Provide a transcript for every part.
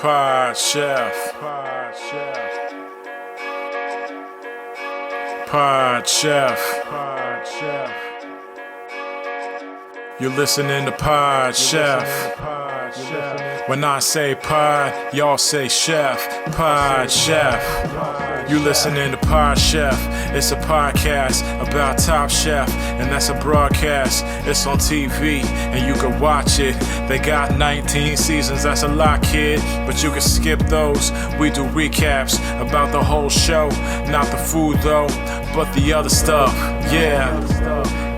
Pod Chef. Pod Chef. Pod Chef. Pod Chef. You're listening to Pod Chef. When I say pod, y'all say chef. Pod Chef. You listening to Pod Chef. It's a podcast about Top Chef, and that's a broadcast. It's on TV, and you can watch it. They got 19 seasons, that's a lot, kid, but you can skip those. We do recaps about the whole show, not the food though, but the other stuff. Yeah.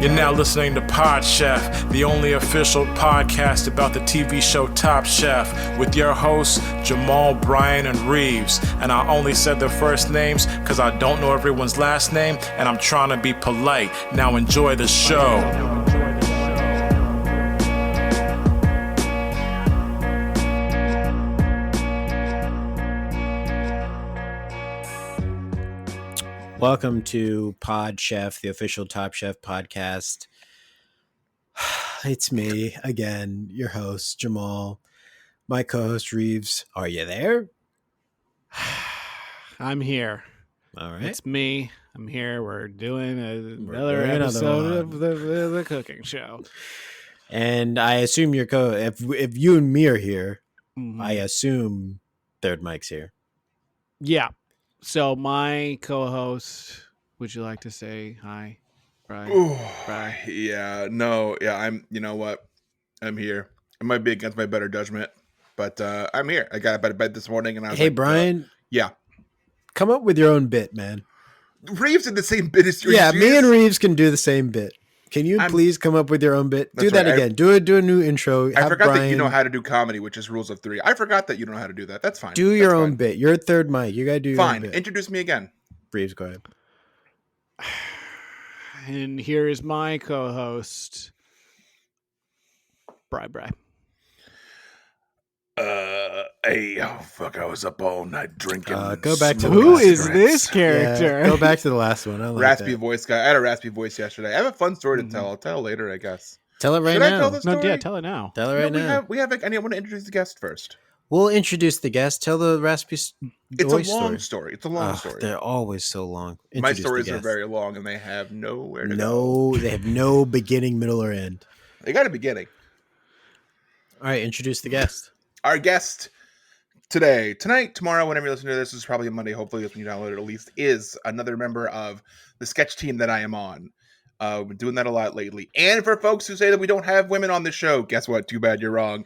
You're now listening to Pod Chef, the only official podcast about the TV show Top Chef, with your hosts, Jamal, Brian, and Reeves. And I only said their first names because I don't know everyone's last name, and I'm trying to be polite. Now enjoy the show. Welcome to Pod Chef, the official Top Chef podcast. It's me again, your host, Jamal. My co-host, Reeves. Are you there? I'm here. All right. It's me. I'm here. We're doing another episode of the cooking show. And I assume your if you and me are here, Mm-hmm. I assume third mic's here. Yeah. So my co-host, would you like to say hi, Brian? Ooh, Brian? I'm, you know what? I'm here. It might be against my better judgment, but I'm here. I got out of bed this morning and I was Hey, like, Brian. Yeah. Come up with your own bit, man. Reeves did the same bit as you. Yeah, me and Reeves can do the same bit. Can you please come up with your own bit? Do that again. Do a new intro. I forgot that you know how to do comedy, which is rules of three. I forgot that you don't know how to do that. That's fine. Do your own bit. You're a third mic. You got to do your own bit. Fine. Introduce me again. Reeves, go ahead. And here is my co-host, Bri. I was up all night drinking. Go back to Who is this character? Yeah, go back to the last one. I like raspy that. voice guy. I had a raspy voice yesterday. I have a fun story to tell. I'll tell later, I guess. Tell it right Should now. I tell the story? No, yeah, tell it now. Tell it right now. We have I want to introduce the guest first. We'll introduce the guest. Tell the raspy It's voice a long story. story. It's a long story. They're always so long. My Introduce stories the are guest. very long and they have nowhere to go. No, they have no beginning, middle, or end. They got a beginning. All right, introduce the guest. Our guest tonight, tomorrow, whenever you listen to this is probably a Monday. Hopefully, when you download it, at least is another member of the sketch team that I am on. We've been doing that a lot lately. And for folks who say that we don't have women on the show, guess what? Too bad, you're wrong.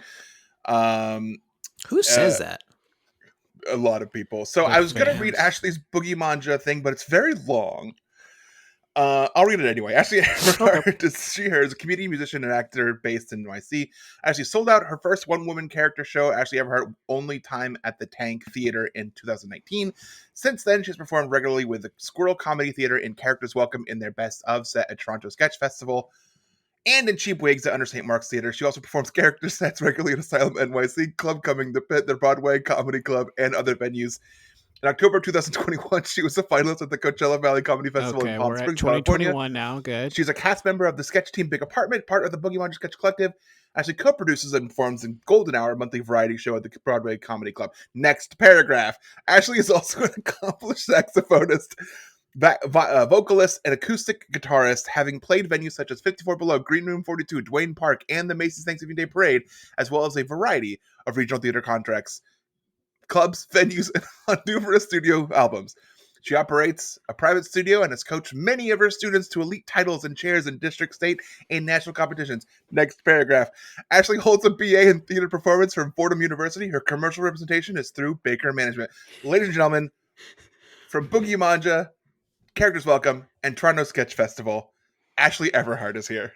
Who says that? A lot of people. So Like I was going to fans. read Ashley's Boogie Manja thing, but it's very long. I'll read it anyway. Ashley Everhart is a comedian, musician, and actor based in NYC. Ashley sold out her first one-woman character show, Ashley Everhart, only time at the Tank Theater in 2019. Since then, she's performed regularly with the Squirrel Comedy Theater in Characters Welcome in their Best of set at Toronto Sketch Festival, and in Cheap Wigs at Under St. Mark's Theater. She also performs character sets regularly at Asylum NYC, Club Coming, The Pit, the Broadway Comedy Club, and other venues. In October 2021, she was a finalist at the Coachella Valley Comedy Festival in Palm we're Springs, at 2021 California. now. Good. She's a cast member of the sketch team Big Apartment, part of the Boogie Manja Sketch Collective. Ashley co-produces and performs in Golden Hour, a monthly variety show at the Broadway Comedy Club. Next paragraph. Ashley is also an accomplished saxophonist, vocalist, and acoustic guitarist, having played venues such as 54 Below, Green Room 42, Duane Park, and the Macy's Thanksgiving Day Parade, as well as a variety of regional theater contracts, clubs, venues, and on numerous studio albums. She operates a private studio and has coached many of her students to elite titles and chairs in district, state, and national competitions. Next paragraph. Ashley holds a BA in theater performance from Fordham University. Her commercial representation is through Baker Management. Ladies and gentlemen, from Boogie Manja, Characters Welcome, and Toronto Sketch Festival, Ashley Everhart is here.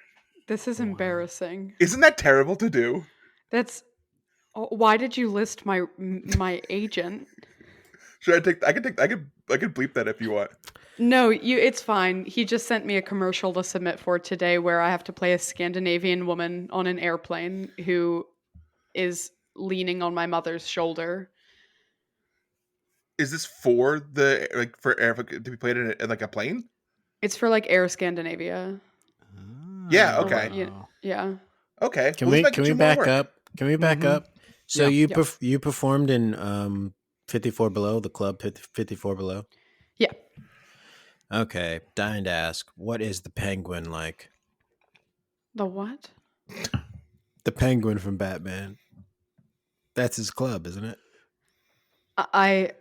This is embarrassing. Isn't that terrible to do? That's. Why did you list my agent? Should I could bleep that if you want. No, it's fine. He just sent me a commercial to submit for today where I have to play a Scandinavian woman on an airplane who is leaning on my mother's shoulder. Is this for for air to be played in like a plane? It's for like Air Scandinavia. Yeah. Oh, Okay. Yeah. Okay. Can we back up? Can we back up? So Yeah. you performed in 54 Below, the club 54 Below? Yeah. Okay, dying to ask, what is the penguin like? The what? The penguin from Batman. That's his club, isn't it? I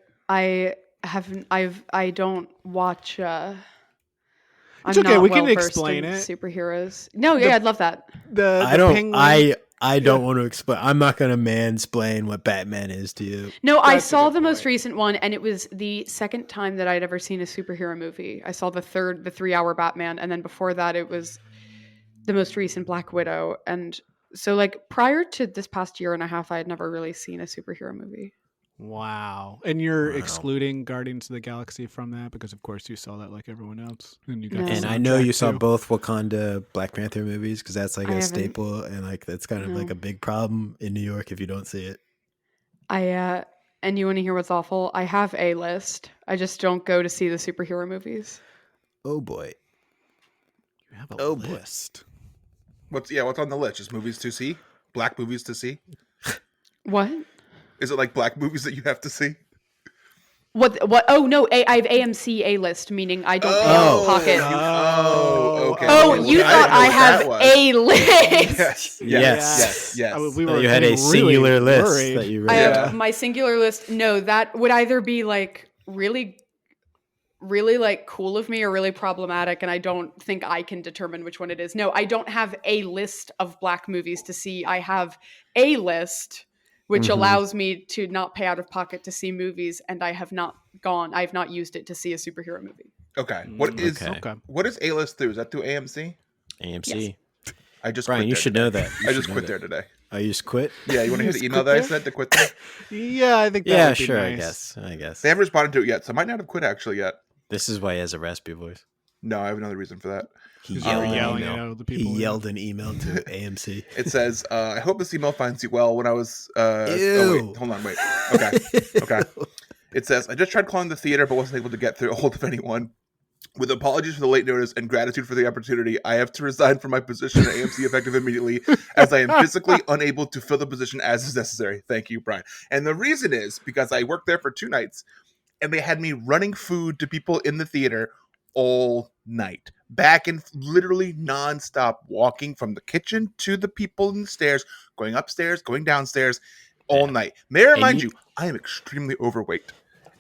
haven't. I don't watch. It's I'm okay. not We can well versed explain in it. superheroes. No, The- yeah, I'd love that. I The don't. penguin. I don't want to explain. I'm not going to mansplain what Batman is to you. No, I That's a saw good the most point. recent one, and it was the second time that I'd ever seen a superhero movie. I saw the 3-hour Batman, and then before that, it was the most recent Black Widow. And so, like, prior to this past year and a half, I had never really seen a superhero movie. Wow. And you're Wow. excluding Guardians of the Galaxy from that because, of course, you saw that like everyone else, and you got. No. the And I know soundtrack, you saw too. both Wakanda Black Panther movies because that's like I a haven't. staple, and like that's kind of No. like a big problem in New York if you don't see it. And you want to hear what's awful? I have a list. I just don't go to see the superhero movies. Oh boy. You have a Oh, boy. list. What's on the list? Just movies to see? Black movies to see? What? Is it like black movies that you have to see? What? Oh no, I have AMC A list, meaning I don't pay out of pocket. Okay. Oh, Well, you I thought didn't know I what have that was. a list. Yes. Yes. Yes. I mean, we So were you had a getting singular really list worried. that you I read. have my singular list. No, that would either be like really like cool of me or really problematic, and I don't think I can determine which one it is. No, I don't have a list of black movies to see. I have a list which Mhm. allows me to not pay out of pocket to see movies, and I've not used it to see a superhero movie. Okay. What is Okay. what is A-list through? Is that through AMC? AMC. I just Brian, quit you there should today. know that. You I should just know quit that. there today. Oh, you just quit? Yeah, you want to hear Just the email quit that I there? sent to quit there? Yeah, I think that Yeah, would be sure. nice. I guess. They haven't responded to it yet, so I might not have quit actually yet. This is why he has a raspy voice. No, I have another reason for that. He 'Cause you were yelled an yelling email. at all the He people, yeah. yelled an email to AMC. It says, I hope this email finds you well. When I was Ew. oh wait, hold on, wait. Okay. It says, I just tried calling the theater but wasn't able to get through a hold of anyone. With apologies for the late notice and gratitude for the opportunity, I have to resign from my position at AMC effective immediately, as I am physically unable to fill the position as is necessary. Thank you, Brian. And the reason is because I worked there for 2 nights, and they had me running food to people in the theater all night, back and literally nonstop, walking from the kitchen to the people in the stairs, going upstairs, going downstairs, all Yeah. night. May I remind And you, I am extremely overweight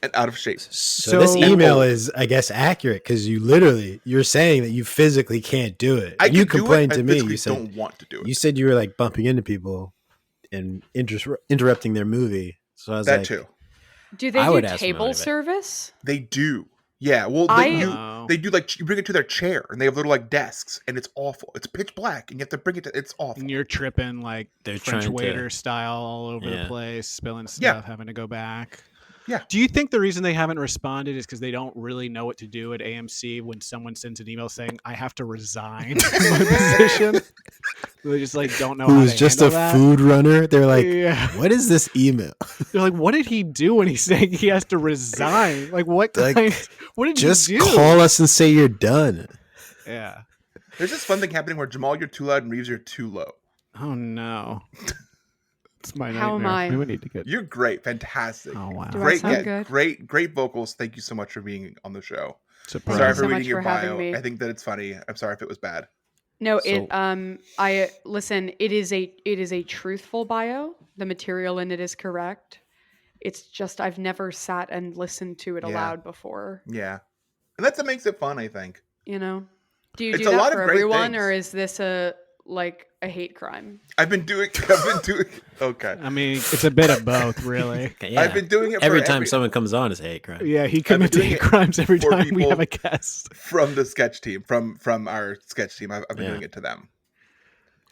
and out of shape. So this So- email old. is, I guess, accurate because you're saying that you physically can't do it. I And you could do it, complained I to me. physically You said don't want to do it. you said you were like bumping into people and interrupting their movie. So I was That like, too. Do they I do would ask them table out of it. service? They do. Yeah. Well, Oh. they do like you bring it to their chair, and they have little like desks, and it's awful. It's pitch black, and you have to bring it to. It's awful. And you're tripping like They're French trying to- waiter style all over Yeah. the place, spilling stuff, Yeah. having to go back. Yeah. Do you think the reason they haven't responded is because they don't really know what to do at AMC when someone sends an email saying, I have to resign from my position? They just like don't know how who's to just a handle that. food runner? They're like, Yeah. what is this email? They're like, what did he do when he's saying he has to resign? Like, what Like, kind? What did Just you do? call us and say you're done. Yeah. There's this fun thing happening where Jamal, you're too loud, and Reeves, you're too low. Oh no. It's my How am nightmare. I? Maybe we need to get. You're great, fantastic. Oh wow. Do I Great, sound good? great vocals. Thank you so much for being on the show. Surprise. Sorry you for so reading much your for having bio. me. I think that it's funny. I'm sorry if it was bad. No, So- I listen, it is a truthful bio. The material in it is correct. It's just I've never sat and listened to it Yeah. aloud before, Yeah, and that's what makes it fun. I think. you know. Do you It's do a that lot for of great everyone, things. or is this a hate crime? I've been doing. Okay. I mean, it's a bit of both, really. Yeah. I've been doing it every for time someone comes on, it's a hate crime. Yeah, he been commits doing hate it crimes every for time we people- have a guest. from the sketch team, from our sketch team. I've been Yeah. doing it to them.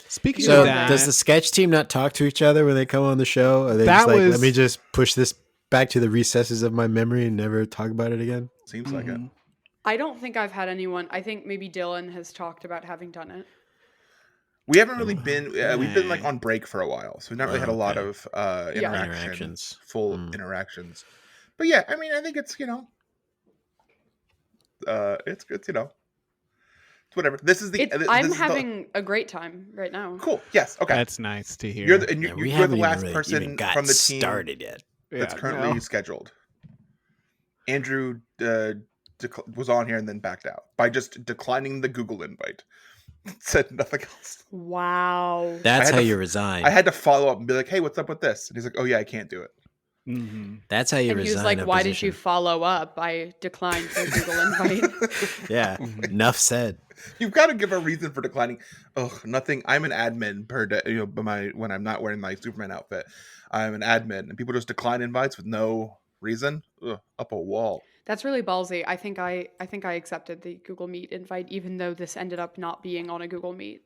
Speaking So of that, does the sketch team not talk to each other when they come on the show? Are they That just like, was- let me just push this back to the recesses of my memory and never talk about it again? Seems like it. Mhm. I don't think I've had anyone. I think maybe Dylan has talked about having done it. We haven't really been. We've been like Okay. on break for a while, so we've not really had a lot Okay. of Yeah. Interactions. full interactions. But yeah, I mean, I think it's it's what whatever. This is the. I'm this is having a great time right now. Cool. Yes. Okay. That's nice to hear. You're the, and Yeah, we you're haven't the even last really person even got from the team started yet. that's Yeah, currently no. scheduled. Andrew was on here and then backed out by just declining the Google invite. Said nothing else. Wow. That's had how to you f- resign. I had to follow up and be like, "Hey, what's up with this?" And he's like, "Oh yeah, I can't do it." Mm-hmm. That's how you And resign. he was like, a "Why did you position. follow up? I declined the Google invite." Yeah, enough said. You've got to give a reason for declining. Oh, nothing. I'm an admin per day. When I'm not wearing my Superman outfit, I'm an admin, and people just decline invites with no reason. Ugh, up a wall. That's really ballsy. I think I accepted the Google Meet invite, even though this ended up not being on a Google Meet.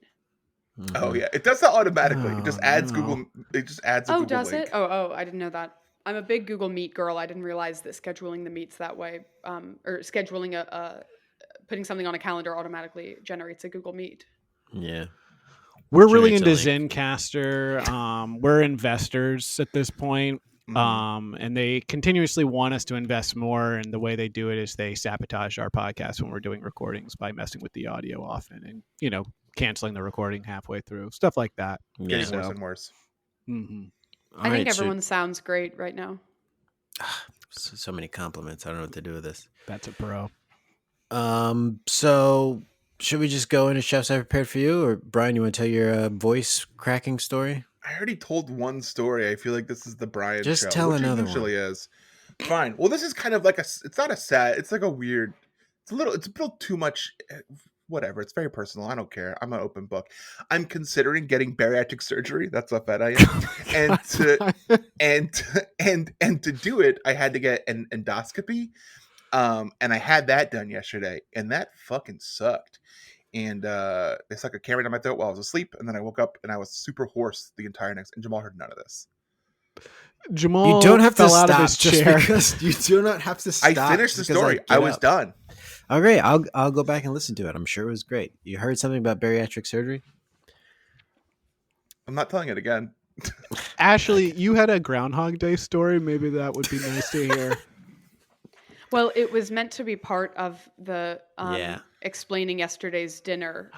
Oh yeah, it does that automatically. It just Oh, adds no. Google. It just adds a Oh, Google does link. it? Oh, I didn't know that. I'm a big Google Meet girl. I didn't realize that scheduling the meets that way, or scheduling putting something on a calendar automatically generates a Google Meet. Yeah. We're really Generates into a link. Zencaster. We're investors at this point. And they continuously want us to invest more. And the way they do it is they sabotage our podcast when we're doing recordings by messing with the audio often and, canceling the recording halfway through, stuff like that. Yeah. Getting worse and worse. Mm-hmm. I think everyone sounds great right now. So many compliments. I don't know what to do with this. That's a pro. So should we just go into Chefs I Prepared for You, or Brian, you want to tell your voice cracking story? I already told one story. I feel like this is the Brian Just show, tell which another it usually one. is. Fine. Well, this is kind of like it's not a sad. It's like a weird. It's a little too much. Whatever. It's very personal. I don't care. I'm an open book. I'm considering getting bariatric surgery. That's how fat I am. and to do it, I had to get an endoscopy. And I had that done yesterday, and that fucking sucked. And they stuck a camera down my throat while I was asleep, and then I woke up and I was super hoarse the entire next. And Jamal heard none of this. Jamal, You don't have to fell out of stop his just chair. because you do not have to stop. I finished the just because story. get I was up. done. Oh, great. I'll go back and listen to it. I'm sure it was great. You heard something about bariatric surgery? I'm not telling it again. Ashley, you had a Groundhog Day story. Maybe that would be nice to hear. Well, it was meant to be part of the Yeah. explaining yesterday's dinner.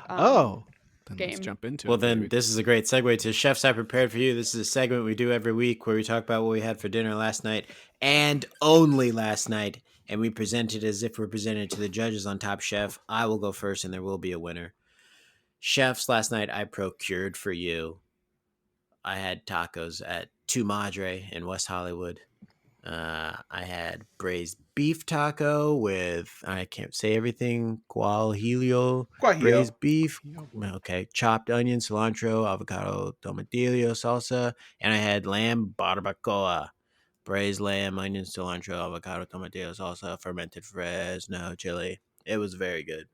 Then game. let's jump into Well, it. then baby. this is a great segue to Chefs I Prepared for You. This is a segment we do every week where we talk about what we had for dinner last night and only last night. And we present it as if we're presented to the judges on Top Chef. I will go first and there will be a winner. Chefs, last night I procured for you. I had tacos at Tu Madre in West Hollywood. I had braised beef taco with, I can't say everything, guajillo, braised beef. Okay. Chopped onion, cilantro, avocado, tomatillo, salsa. And I had lamb barbacoa. Braised lamb, onion, cilantro, avocado, tomatillo, salsa, fermented Fresno chili. It was very good.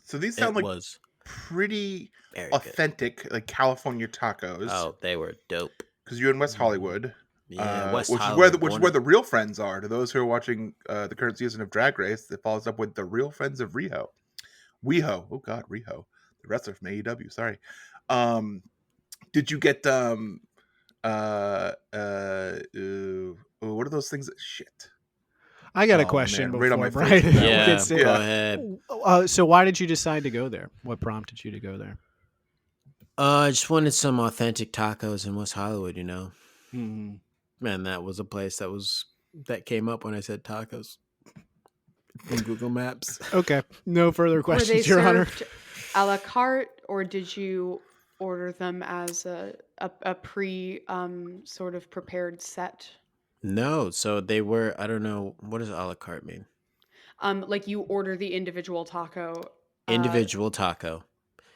So these It sound like was pretty very good. authentic, like California tacos. Oh, they were dope. Because you're in West Hollywood. Yeah, West which Hollywood. is where the real friends are. To those who are watching the current season of Drag Race, it follows up with the real friends of WeHo. Oh God, WeHo, the wrestler from AEW. Sorry. Did you get what are those things? Shit. I got a Oh, question man, right on before my face Brian. with that Yeah, gets in. go ahead. So why did you decide to go there? What prompted you to go there? I just wanted some authentic tacos in West Hollywood, you know. Mm-hmm. Man, that was a place that came up when I said tacos in Google Maps. Okay, no further Were they questions, Your Honor. served a la carte, or did you order them as a pre sort of prepared set? No, so they were. I don't know, what does a la carte mean? Like you order the individual taco. Individual taco.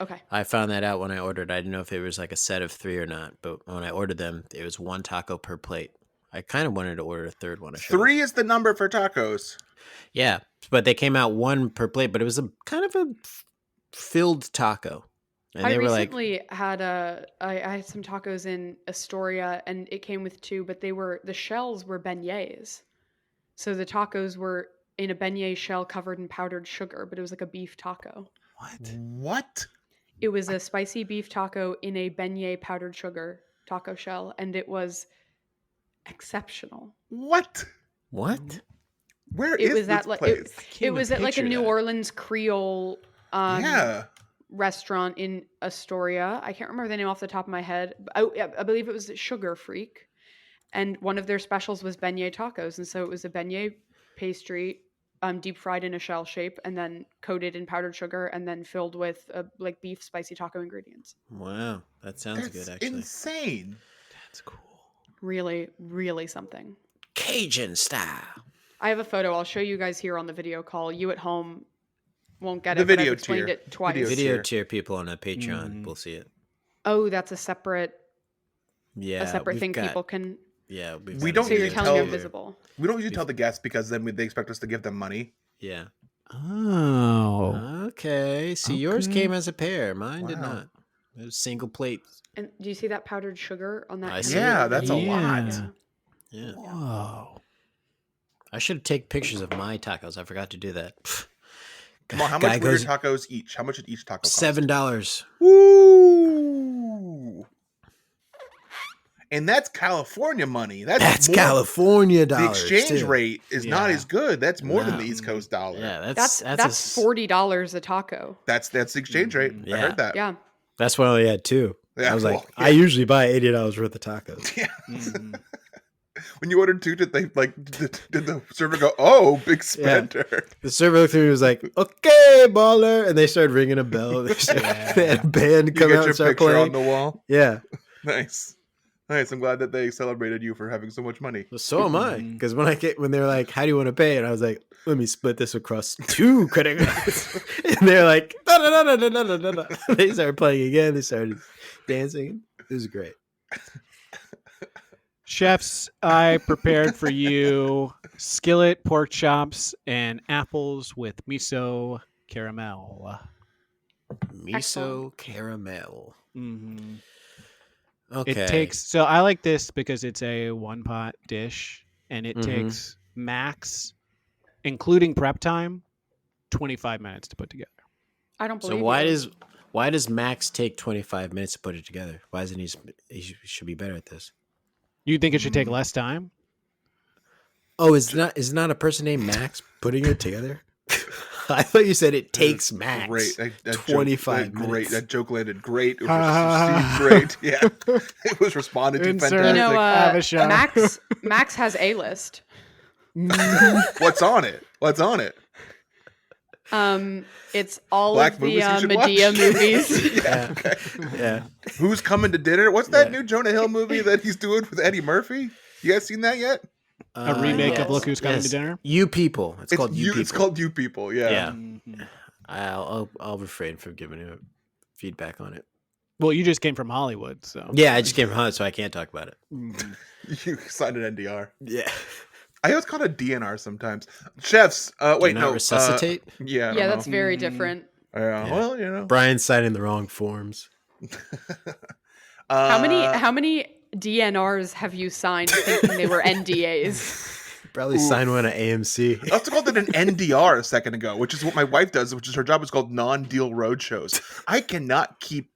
Okay. I found that out when I ordered. I didn't know if it was like a set of 3 or not, but when I ordered them, it was 1 taco per plate. I kind of wanted to order a third one. 3 is the number for tacos. Yeah, but they came out 1 per plate, but it was a kind of a filled taco. And I they were recently had I had some tacos in Astoria, and it came with 2, but the shells were beignets. So the tacos were in a beignet shell covered in powdered sugar, but it was like a beef taco. What? It was a spicy beef taco in a beignet powdered sugar taco shell, and it was exceptional. What? Where It is was this at like place? it was at like a New Orleans Creole restaurant in Astoria. I can't remember the name off the top of my head. I believe it was Sugar Freak. And one of their specials was beignet tacos. And so it was a beignet pastry, deep fried in a shell shape, and then coated in powdered sugar, and then filled with like beef spicy taco ingredients. Wow, that sounds good. Actually, insane. That's cool. Really, really something. Cajun style. I have a photo. I'll show you guys here on the video call. You at home won't get The it. But video I've explained tier. it twice. Video tier people on a Patreon will see it. Oh, that's a separate we've thing got- people can. Yeah, We don't So you're usually telling tell me invisible. We don't usually tell the guests because then they expect us to give them money. Yeah. Oh. Okay. See, yours Okay. came as a pair. Mine did Wow. not. It was single plates. And do you see that powdered sugar on that? I kind see of- it. That's a lot. Yeah. Yeah. Whoa. I should take pictures of my tacos. I forgot to do that. Come on, how Guy much were your goes tacos each? How much did each taco cost? $7. Woo! And that's California money. That's more- California The dollars. exchange too. rate is not Yeah. as good. That's more than No. the East Coast dollar. Yeah, That's $40 a taco. That's the exchange rate. I Yeah. heard that. Yeah. That's why I only had two. Yeah, I was like, well, yeah. I usually buy $80 worth of tacos. Yeah. Mhm. When you ordered two, did the server go, "Oh, big spender"? The server looked at me and was like, okay, baller. And they started ringing a bell. They had a band You come get out your and start picture playing. on the wall. Yeah. Nice. I'm glad that they celebrated you for having so much money. Well, so am I. Mhm. Because when they were like, how do you want to pay? And I was like, let me split this across 2 credit cards. And they're like, no. They started playing again. They started dancing. It was great. Chefs, I prepared for you skillet pork chops and apples with miso caramel. Miso Excellent. caramel. Mm-hmm. Okay. So I like this because it's a one pot dish and it Mhm. takes max, including prep time, 25 minutes to put together. I don't So believe why does Max take 25 minutes to put it together? Why isn't he should be better at this? You think it should take less time? Oh, is not a person named Max putting it together? I thought you said it takes Max. Great. That 25 joke, great. minutes. That joke landed great. It was received great. Yeah. It was responded to Insert- fantastic. You know, Avishai. Max has a list. What's on it? What's on it? It's all Black of the movies you should Medea watch? movies. Yeah. Okay. Yeah. Who's coming to dinner? What's that Yeah. new Jonah Hill movie that he's doing with Eddie Murphy? You guys seen that yet? A remake of Look Who's Coming to yes. Dinner? You People. It's called You People. It's called You People. Yeah. Yeah. Mhm. I'll refrain from giving you feedback on it. Well, you just came from Hollywood, so. Yeah, I just came from Hollywood, so I can't talk about it. Mhm. You signed an NDR. Yeah. I always call it a DNR sometimes. Chefs. Wait, Do no. not resuscitate. Yeah. I Yeah, don't that's know. very Mhm. different. Yeah. Well, you know. Brian's signing the wrong forms. How many DNRs have you signed thinking they were NDAs? Probably signed one at AMC. I also called it an NDR a second ago, which is what my wife does, which is her job is called non-deal roadshows. I cannot keep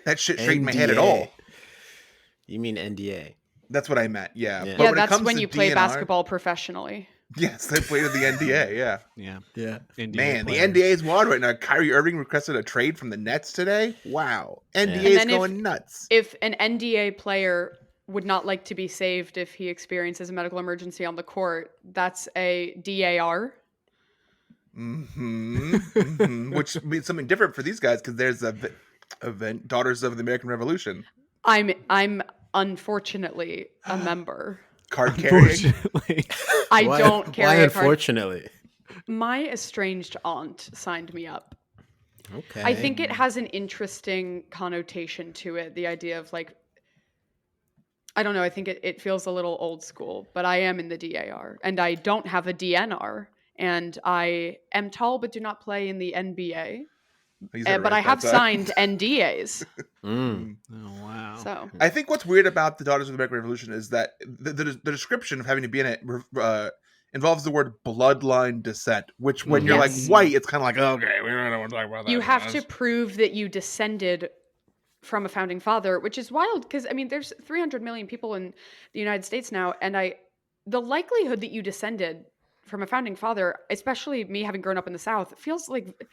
that shit straight in my head at all. You mean NDA? That's what I meant. Yeah. Yeah. But Yeah, when it that's comes when to you play DNR basketball professionally. Yes, they played at the NDA. Yeah. Yeah. Yeah. NDA Man, the players. NDA is wild right now. Kyrie Irving requested a trade from the Nets today. Wow. NDA And is then going nuts. If an NDA player would not like to be saved if he experiences a medical emergency on the court, that's a DAR. Which means something different for these guys because there's a event, Daughters of the American Revolution. I'm unfortunately a member. Card carrying. Unfortunately. I Why- don't carry Why, a card. unfortunately? My estranged aunt signed me up. Okay. I think it has an interesting connotation to it. The idea of like, I don't know. I think it feels a little old school, but I am in the DAR and I don't have a DNR and I am tall but do not play in the NBA. He's at But right I have that side. signed NDAs. Mm. Oh, wow. So I think what's weird about the Daughters of the American Revolution is that the description of having to be in it involves the word bloodline descent, which when you're like Yes. white, it's kind of like, okay, we don't want to talk about that. you have to prove that you descended from a founding father, which is wild because I mean, there's 300 million people in the United States now, and the likelihood that you descended from a founding father, especially me having grown up in the South, feels like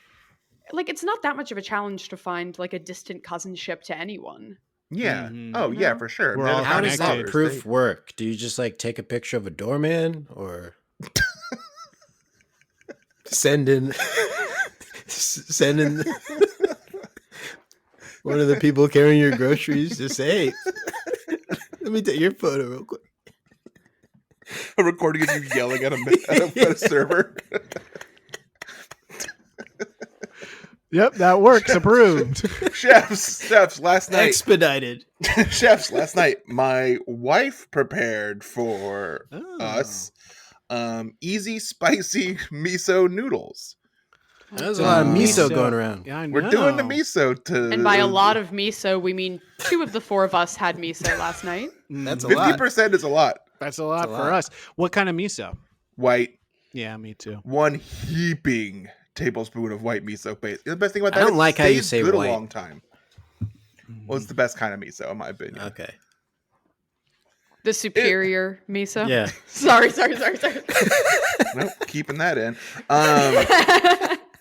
like it's not that much of a challenge to find like a distant cousinship to anyone. Yeah. Mhm. Oh, You yeah, know? for sure. We're They're all the How founding does connected. that fathers. proof work? Do you just like take a picture of a doorman or send in one of the people carrying your groceries to say, hey, let me take your photo real quick. A recording of you yelling at a server. Yep, that works. Approved. Chefs, last night. Expedited. Chefs, last night, my wife prepared for Oh. us easy, spicy miso noodles. There's a lot of miso Miso. going around. Yeah, I know. We're doing the miso to. And by a lot of miso, we mean 2 of the 4 of us had miso last night. That's a Mhm. lot. 50% is a lot. That's a lot It's a for lot. us. What kind of miso? White, Yeah, me too. 1 heaping tablespoon of white miso paste. The best thing about I that don't is like it how you stays say good white. a long time. Well, it's the best kind of miso, in my opinion. Okay. The superior miso. Yeah. Sorry. Nope, keeping that in.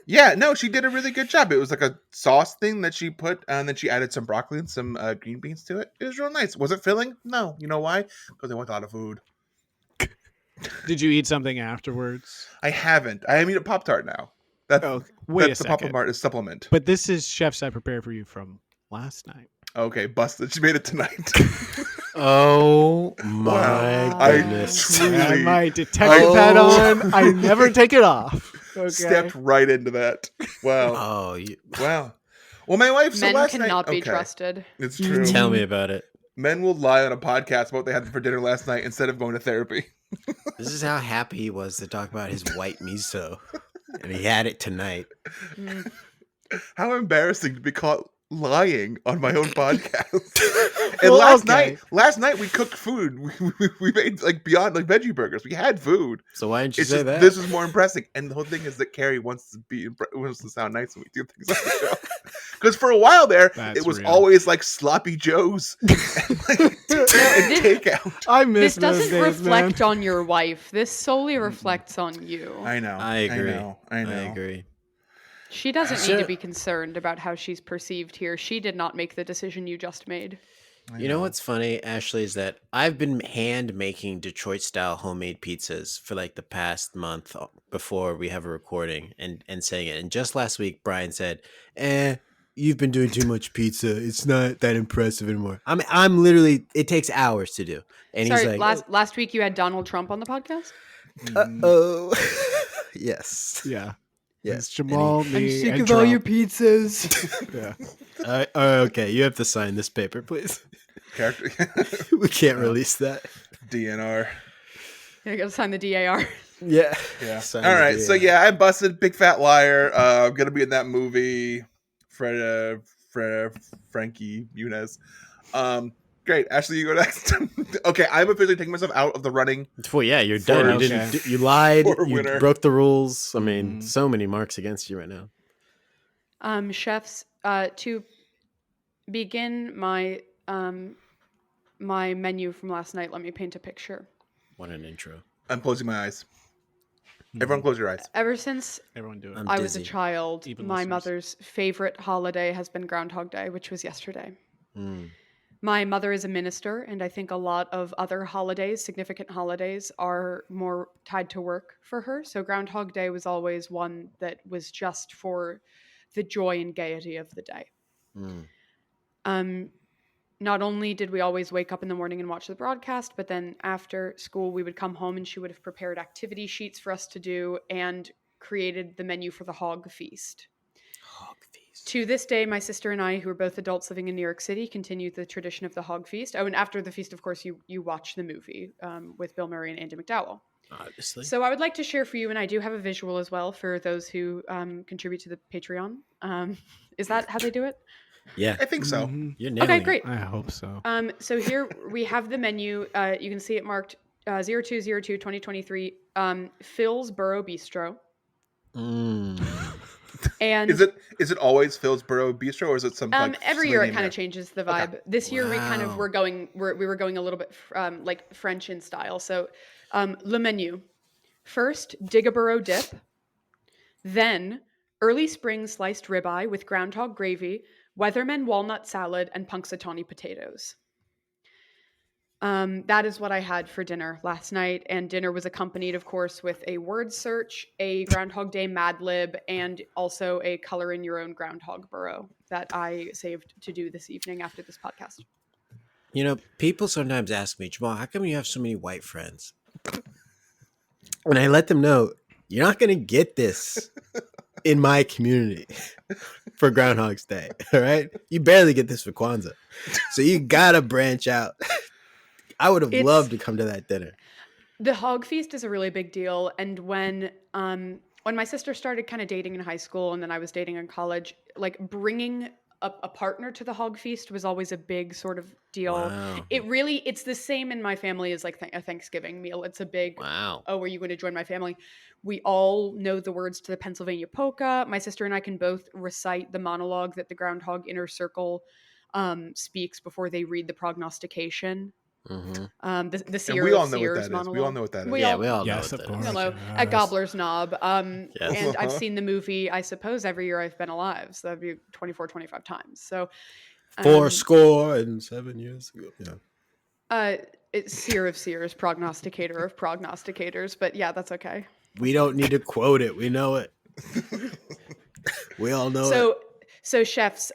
Yeah, no, she did a really good job. It was like a sauce thing that she put, and then she added some broccoli and some green beans to it. It was real nice. Was it filling? No. You know why? Because I went out of food. Did you eat something afterwards? I haven't. I am eating a Pop-Tart now. That's, Oh, wait a that's the second. Pop-Tart is supplement. But this is chefs I prepared for you from last night. Okay, busted. She made it tonight. Oh my Wow. I goodness. truly- I had my detective hat on. I never take it off. Okay. Stepped right into that. Wow. Oh, you Wow. Well, my wife. So Men last cannot night, be okay, trusted. It's true. tell me about it. Men will lie on a podcast about what they had for dinner last night instead of going to therapy. This is how happy he was to talk about his white miso. And he had it tonight. Mm. How embarrassing to be caught lying on my own podcast. And Well, last okay. night we cooked food. We made like beyond like veggie burgers. We had food. So why didn't you It's say just that? this is more impressive. And the whole thing is that Carrie wants to sound nice when we do things on the show. Because for a while there, That's it was real. always like sloppy joes and, and takeout. I miss This those doesn't days, reflect man. on your wife. This solely reflects on you. I know. I agree. I know. I agree. She doesn't need Sure. to be concerned about how she's perceived here. She did not make the decision you just made. You know what's funny, Ashley, is that I've been hand making Detroit style homemade pizzas for like the past month before we have a recording and saying it. And just last week, Brian said, you've been doing too much pizza. It's not that impressive anymore. I'm literally, it takes hours to do. And Sorry, he's like, last week you had Donald Trump on the podcast? uh-oh. Yes. Yeah. Yes. It's Jamal, And me, and Trump. pizzas. Yeah. okay, you have to sign this paper, please. Character We can't release that. DNR. You gotta sign the DAR. Yeah. Yeah. Sign All the right. deal. So yeah, I busted Big Fat Liar. I'm gonna be in that movie. Frankie Muniz. Great. Ashley, you go next. Okay, I'm officially taking myself out of the running. Well, yeah, you're For- done. You Okay. didn't. You lied. For a You winner. broke the rules. I mean, Mhm. so many marks against you right now. Chefs, to begin my my menu from last night, let me paint a picture. What an intro. I'm closing my eyes. Everyone, close your eyes. Ever since Everyone do it. I'm I was a dizzy. child, Even my listeners. mother's favorite holiday has been Groundhog Day, which was yesterday. Mm. My mother is a minister, and I think a lot of other holidays, significant holidays, are more tied to work for her. So Groundhog Day was always one that was just for the joy and gaiety of the day. Mm. Not only did we always wake up in the morning and watch the broadcast, but then after school we would come home and she would have prepared activity sheets for us to do and created the menu for the hog feast. Hog feast. To this day, my sister and I, who are both adults living in New York City, continue the tradition of the hog feast. Oh, and after the feast, of course, you watch the movie with Bill Murray and Andie McDowell. Obviously. So I would like to share for you, and I do have a visual as well for those who contribute to the Patreon. Is that how they do it? Yeah. I think so. Mhm. You're nailing Okay, it. great. I hope so. So here we have the menu. You can see it marked 02/02/2023, Phil's Borough Bistro. Mm. And Is it always Philsboro Bistro, or is it some like every silly year it name kind there? of changes the vibe. This year we kind of Wow. we were going a little bit like French in style. So le menu. First, Digaboro dip. Then early spring sliced ribeye with groundhog gravy, Weatherman walnut salad, and punxsutawney potatoes. That is what I had for dinner last night, and dinner was accompanied, of course, with a word search, a Groundhog Day Mad Lib, and also a color in your own groundhog burrow that I saved to do this evening after this podcast. You know, people sometimes ask me, Jamal, how come you have so many white friends? And I let them know, you're not going to get this in my community for Groundhog's Day. All right. You barely get this for Kwanzaa. So you got to branch out. I would have loved to come to that dinner. The hog feast is a really big deal. And when my sister started kind of dating in high school and then I was dating in college, like bringing a partner to the hog feast was always a big sort of deal. Wow. It's the same in my family as like a Thanksgiving meal. It's a big, Wow. oh, are you going to join my family? We all know the words to the Pennsylvania polka. My sister and I can both recite the monologue that the Groundhog Inner Circle speaks before they read the prognostication. Mm-hmm. The Seer And we all of know what Seers that is. monologue. We all know what that is. We Yeah, all- we all know. Yes, what of that is. course. Hello, at Gobbler's Knob. Yes. And I've seen the movie, I suppose, every year I've been alive. So that'd be 24, 25 times. So 7 years ago. Yeah. it's Seer of Seers, prognosticator of prognosticators. But yeah, that's okay. We don't need to quote it. We know it. We all know it. So chefs,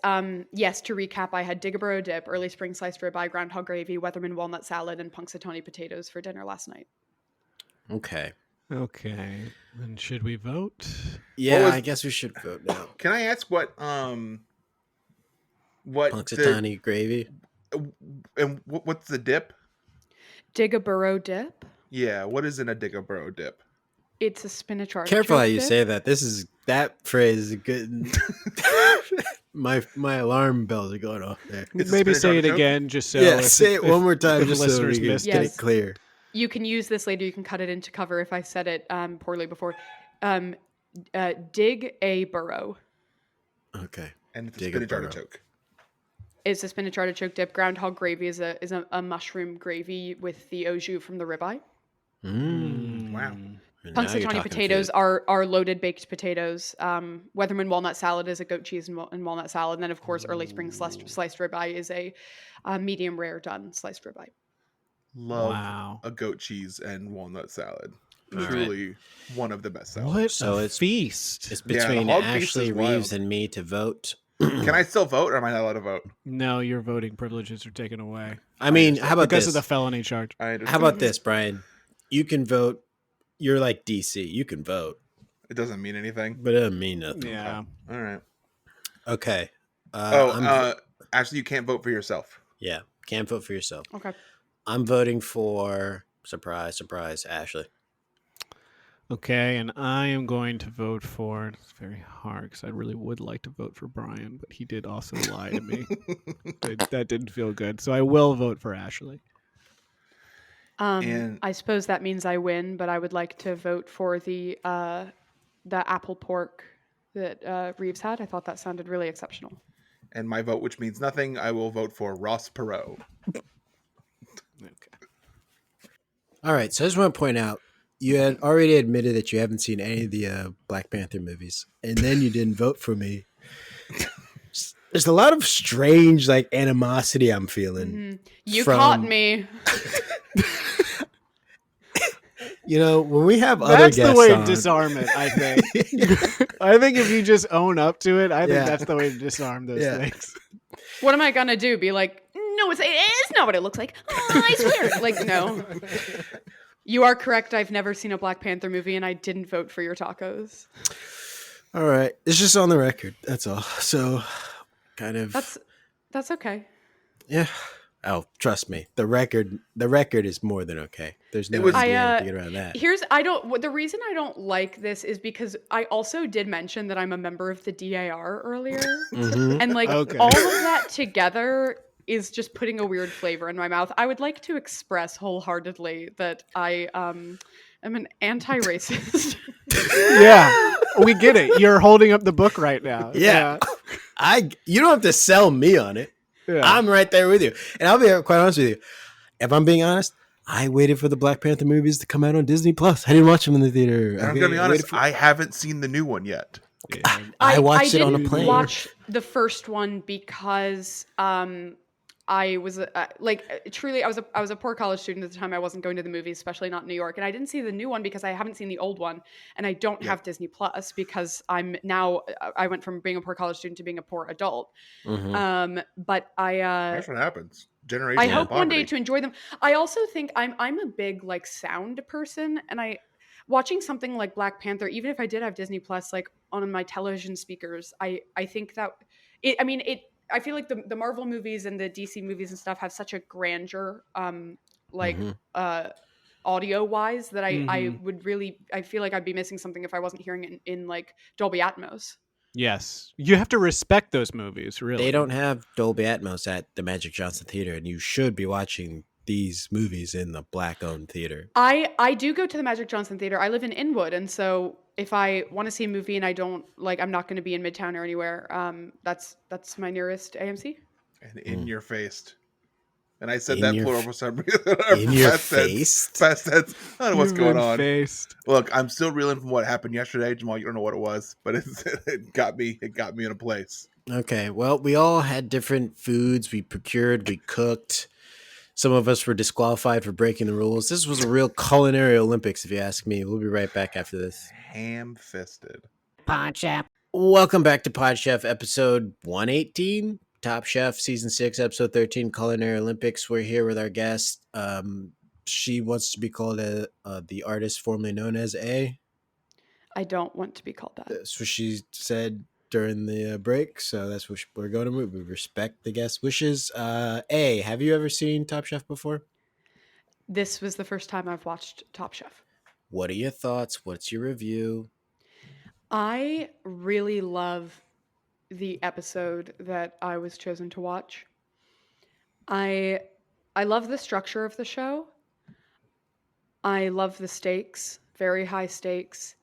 yes, to recap, I had Digaboro dip, early spring sliced ribeye, groundhog gravy, Weatherman walnut salad, and punxsutawney potatoes for dinner last night. Okay. Okay. And should we vote? Yeah, was- I guess we should vote now. Can I ask what Punxsutawney gravy. and what's the dip? Digaboro dip. Yeah, what is in a Digaboro dip? It's a spinach artichoke Careful how you dip. say that. That phrase is good. My alarm bells are going off there. It's a Maybe spinach say it artichoke? again, just so. Yeah, if- say it if- one more time if just so we listeners can missed get Yes. it clear. You can use this later. You can cut it into cover if I said it poorly before. Dig a burrow. Okay. And it's a Dig a spinach burrow. artichoke. It's a spinach artichoke dip. Groundhog gravy is a mushroom gravy with the au jus from the ribeye. Wow. Now you're Punxsutawney talking potatoes food. are loaded baked potatoes. Weatherman walnut salad is a goat cheese and walnut salad. And then, of course, early spring sliced ribeye is a medium rare done sliced ribeye. Love Wow. a goat cheese and walnut salad. All Truly one of the best salads. What So a it's- feast. It's Yeah, the between hog feast Ashley is Reeves wild. and me to vote. Can I still vote or am I not allowed to vote? No, your voting privileges are taken away I mean, how about because this? of the felony charge. I understand. How about this, Brian? You can vote. You're like DC. You can vote, It doesn't mean anything. but it doesn't mean nothing. Yeah. All right. Okay. I'm Actually, you can't vote for yourself. yeah, can't vote for yourself. Okay. I'm voting for surprise, Ashley. Okay, and I am going to vote for. It's very hard because I really would like to vote for Brian, but he did also lie to me. That didn't feel good, so I will vote for Ashley. And- I suppose that means I win, but I would like to vote for the apple pork that Reeves had. I thought that sounded really exceptional. And my vote, which means nothing, I will vote for Ross Perot. Okay. All right. So I just want to point out, you had already admitted that you haven't seen any of the Black Panther movies, and then you didn't vote for me. There's a lot of strange, like, animosity I'm feeling. You From- caught me. You know, when we have other That's guests the way on, to disarm it, I think. I think if you just own up to it, I think Yeah. that's the way to disarm those Yeah. things. What am I gonna do? Be like, no, it's not what it looks like. Oh, I swear. Like, no. You are correct. I've never seen a Black Panther movie, and I didn't vote for your tacos. All right, it's just on the record. That's all. So, kind of. That's okay. Yeah. Oh, trust me. The record is more than okay. There's no It was- idea I, to get around that. The reason I don't like this is because I also did mention that I'm a member of the DAR earlier. Mhm. And like Okay. all of that together is just putting a weird flavor in my mouth. I would like to express wholeheartedly that I am an anti-racist. Yeah, we get it. You're holding up the book right now. Yeah. You don't have to sell me on it. Yeah. I'm right there with you. And I'll be quite honest with you. If I'm being honest, I waited for the Black Panther movies to come out on Disney Plus. I didn't watch them in the theater. And I'm Okay, going to be I honest, waited for- I haven't seen the new one yet. I watched it on a didn't plane. watch the first one because I was truly I was a poor college student at the time. I wasn't going to the movies, especially not in New York, and I didn't see the new one because I haven't seen the old one, and I don't have Disney Plus because I went from being a poor college student to being a poor adult. But That's what happens. I Generational hope one day poverty. to enjoy them. I also think I'm a big like sound person, and watching something like Black Panther, even if I did have Disney Plus like on my television speakers, I think that I feel like the Marvel movies and the DC movies and stuff have such a grandeur like uh audio wise that I would really I feel like I'd be missing something if I wasn't hearing it in like Dolby Atmos. Yes, you have to respect those movies. Really, They don't have Dolby Atmos at the Magic Johnson Theater, and you should be watching these movies in the black-owned theater. I do go to the Magic Johnson Theater. I live in Inwood, and so if I want to see a movie and I don't like, I'm not going to be in Midtown or anywhere. That's my nearest AMC. And in your face. And I said In that your plural for some reason. In your Past tense. face? Past tense. I don't know what's going on. Faced. Look, I'm still reeling from what happened yesterday, Jamal. You don't know what it was, but it got me. It got me in a place. Okay, well, we all had different foods we procured, we cooked. Some of us were disqualified for breaking the rules. This was a real culinary Olympics, if you ask me. We'll be right back after this. Ham-fisted. Welcome back to Pod Chef, episode 118. Top Chef, season 6, episode 13, Culinary Olympics. We're here with our guest. She wants to be called the artist formerly known as A. I don't want to be called that. That's what she said during the break, so that's what we're going to move. We respect the guest wishes. A, have you ever seen Top Chef before? This was the first time I've watched Top Chef. What are your thoughts? What's your review? I really love the episode that I was chosen to watch. I love the structure of the show. I love the stakes, very high stakes.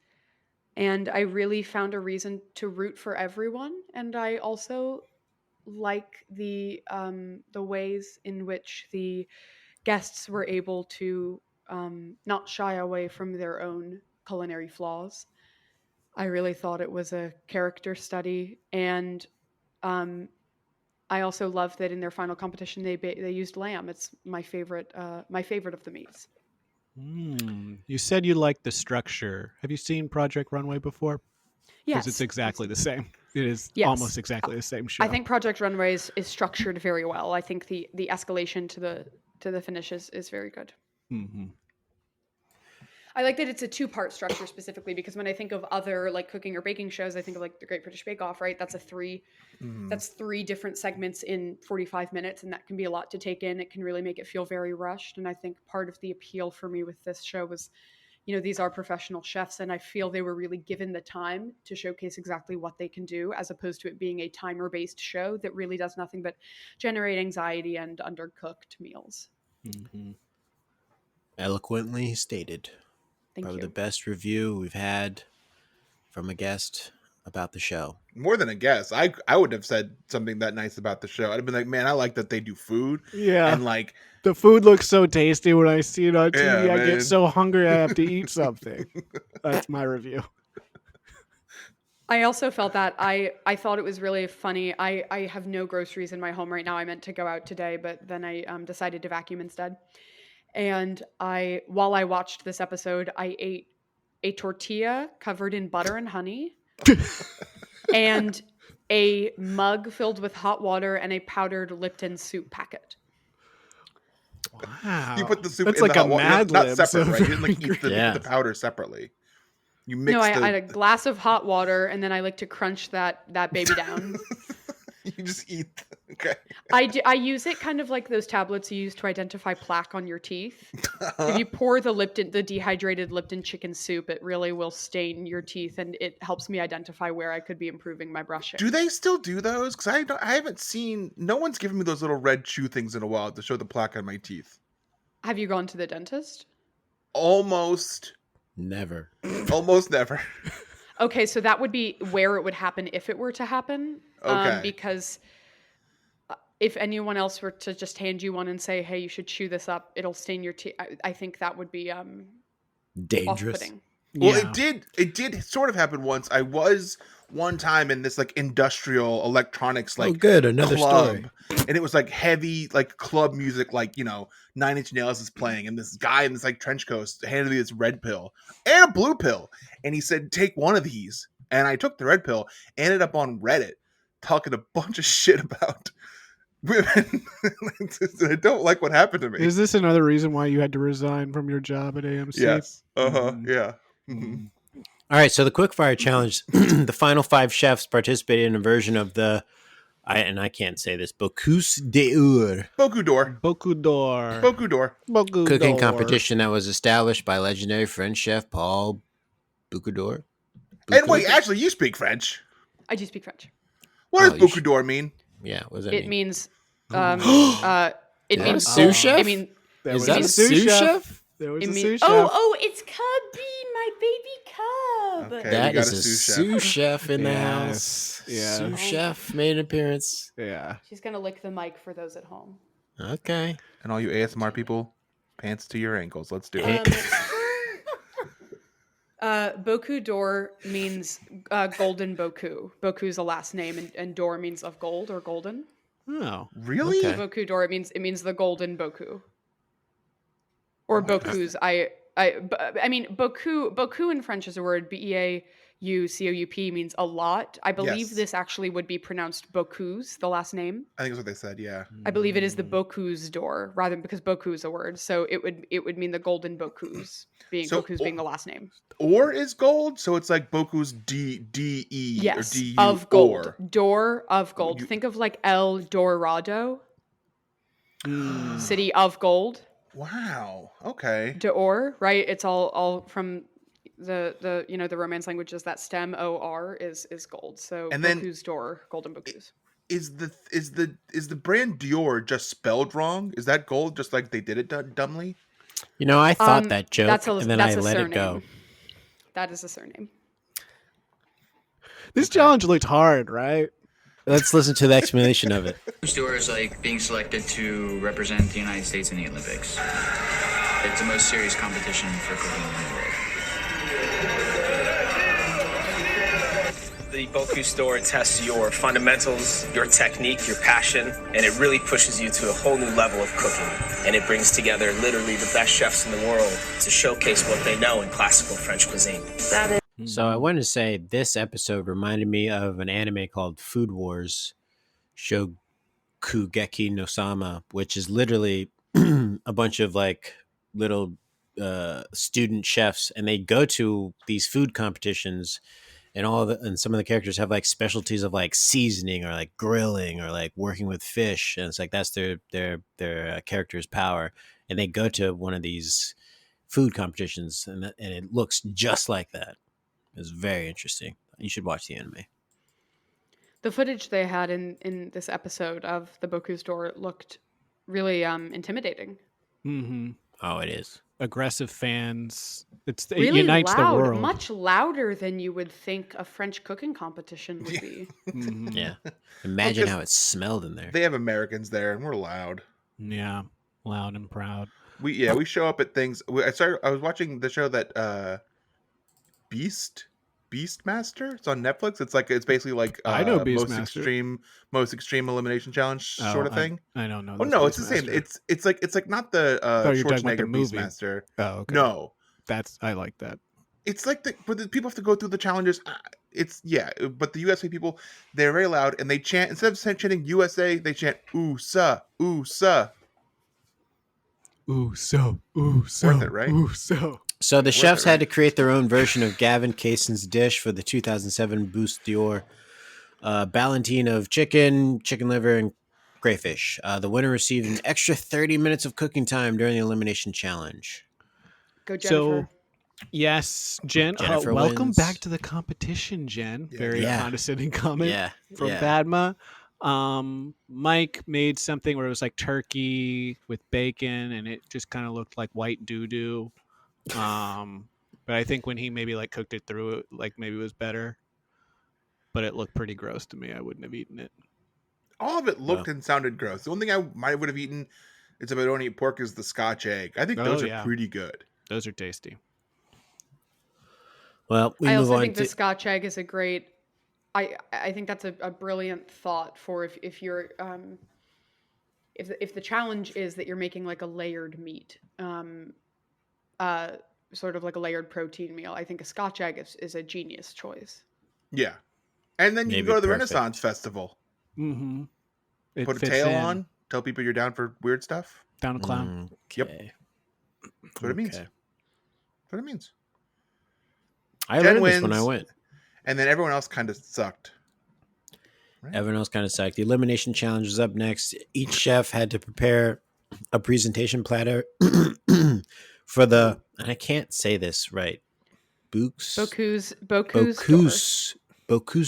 And I really found a reason to root for everyone. And I also like the ways in which the guests were able to not shy away from their own culinary flaws. I really thought it was a character study, and I also love that in their final competition they used lamb. It's my favorite of the meats. You said you liked the structure. Have you seen Project Runway before? Yes, Because it's exactly the same. It is Yes. almost exactly the same show. I think Project Runway is structured very well. I think the escalation to the finish is very good. Mm-hmm. I like that it's a two-part structure specifically because when I think of other like cooking or baking shows, I think of like the Great British Bake Off, right? That's three different segments in 45 minutes, and that can be a lot to take in. It can really make it feel very rushed. And I think part of the appeal for me with this show was, these are professional chefs, and I feel they were really given the time to showcase exactly what they can do, as opposed to it being a timer-based show that really does nothing but generate anxiety and undercooked meals. Mm-hmm. Eloquently stated. Thank Probably you. the best review we've had from a guest about the show. More than a guess. I would have said something that nice about the show. I'd have been like, man, I like that they do food. Yeah. And like, The food looks so tasty when I see it on TV. Yeah, I man. get so hungry I have to eat something. That's my review. I also felt that I thought it was really funny. I have no groceries in my home right now. I meant to go out today, but then I decided to vacuum instead. And while I watched this episode, I ate a tortilla covered in butter and honey and a mug filled with hot water and a powdered Lipton soup packet. Wow. you put the soup That's in like the hot a water. Mad Not Lib, separate, so right? You didn't like eat Yeah. the powder separately. You mix No, I had a glass of hot water, and then I like to crunch that baby down. You just eat. Okay. I use it kind of like those tablets you use to identify plaque on your teeth. If you pour the dehydrated Lipton chicken soup, it really will stain your teeth, and it helps me identify where I could be improving my brushing. Do they still do those? Because I haven't seen. No one's given me those little red chew things in a while to show the plaque on my teeth. Have you gone to the dentist? Almost Never. never. Okay, so that would be where it would happen if it were to happen. Okay. Because if anyone else were to just hand you one and say, "Hey, you should chew this up. It'll stain your teeth," I think that would be Dangerous. off-putting. Well, Yeah. it did sort of happen once. I was one time in this like industrial electronics Oh, like good. Another club, story. and it was like heavy like club music, like Nine Inch Nails is playing, and this guy in this like trench coat handed me this red pill and a blue pill, and he said take one of these, and I took the red pill. Ended up on Reddit talking a bunch of shit about women. I don't like what happened to me. Is this another reason why you had to resign from your job at AMC? Yes. Mhm. Yeah. Mhm. All right, so the quickfire challenge, the final 5 chefs participated in a version of the, I can't say this, Bocuse d'Or Boku door. Beaucoup d'or. Boku door. Beaucoup cooking d'or. competition that was established by legendary French chef Paul Bocuse. And wait, actually, you speak French. I do speak French. What Oh, does you Boku d'or mean? Yeah, what does that It mean? means it Is that means a sous chef? I mean There Is was that a a sous sous chef? chef? There was it a means sous chef. it's Cubby, my baby Cub. Okay. That we got is a a sous chef. sous chef in the Yes, house. yes. Sous chef made an appearance. Yeah. She's gonna lick the mic for those at home. Okay. And all you ASMR people, pants to your ankles. Let's do it. Boku d'or means golden boku. Boku is a last name, and d'or means of gold or golden. Oh. Really? Okay. Boku d'or it means the golden boku. Or bokus. I mean boku in French is a word. BEAUCOUP means a lot. I believe Yes. this actually would be pronounced Bocuse, the last name. I think that's what they said. Yeah. I believe it is the Bocuse d'or rather than because Boku is a word. So it would mean the golden Bocuse being So, Bocuse being the last name. Or is gold, so it's like Boku's DE Yes, or DU of gold. or. Door of gold. You- Think of like El Dorado, Mm. city of gold. Wow. Okay. D'or, right? It's all from the the Romance languages. That stem OR is gold. So And then- Bocuse d'or, golden Bocuse. Is the brand Dior just spelled wrong? Is that gold just like they did it dumbly? You know, I thought Um, that joke, that's a- and then that's I a let it surname. go. That is a surname. This challenge looked hard, right? Let's listen to the explanation of it. Door is like being selected to represent the United States in the Olympics. It's the most serious competition for cooking in the world. The Bocuse d'Or tests your fundamentals, your technique, your passion, and it really pushes you to a whole new level of cooking. And it brings together literally the best chefs in the world to showcase what they know in classical French cuisine. So I wanted to say this episode reminded me of an anime called Food Wars Shokugeki no Sama, which is literally a bunch of like little student chefs, and they go to these food competitions, and and some of the characters have like specialties of like seasoning or like grilling or like working with fish, and it's like that's their character's power, and they go to one of these food competitions, and it looks just like that. It's very interesting. You should watch the anime. The footage they had in this episode of the Bocuse d'or looked really intimidating. Mm-hmm. Oh, it is. Aggressive fans. It Really unites loud, the world. much louder than you would think a French cooking competition would be. Mhm. Yeah. Imagine 'cause how it smelled in there. They have Americans there, and we're loud. Yeah. Loud and proud. We show up at things. I was watching the show that Beastmaster. It's on Netflix. It's basically like I know most Beastmaster. extreme elimination challenge Oh, sort of thing. I don't know. Oh no, it's the same. It's like not the Thought you were talking about the Schwarzenegger movie. Beastmaster. Oh, okay. No, I like that. it's like but the people have to go through the challenges. But the USA people, they're very loud and they chant, instead of chanting USA, they chant ooh sa ooh sa. Ooh, so. Worth it, right? Ooh, so. So the Worth chefs it, had to create their own version of Gavin Kaysen's dish for the 2007 Boost d'Or. Ballantine of chicken liver, and crayfish. The winner received an extra 30 minutes of cooking time during the elimination challenge. Go Jennifer. Yes, Jen. Jennifer welcome wins. back to the competition, Jen. Very Yeah. condescending comment Yeah. from yeah. Badma. Mike made something where it was like turkey with bacon, and it just kind of looked like white doo-doo. But I think when he maybe like cooked it through, like maybe it was better. But it looked pretty gross to me. I wouldn't have eaten it. All of it looked and sounded gross. The only thing I might would have eaten, it's if I don't eat pork, is the Scotch egg. I think those are yeah. pretty good. Those are tasty. Well, we I move also on think to the Scotch egg is a great. I think that's a brilliant thought for if you're if the challenge is that you're making like a layered meat, uh, sort of like a layered protein meal. I think a Scotch egg is a genius choice. Yeah. And then you can Maybe go to the perfect. Renaissance Festival. Mm-hmm. It Put a fits tail in. on. Tell people you're down for weird stuff. Down a clown. Okay. That's what it means. That's what it means. I Jen learned this when I wins. went. And then everyone else kind of sucked. Right? Everyone else kind of sucked. The elimination challenge was up next. Each chef had to prepare a presentation platter for the, and I can't say this right, Bocuse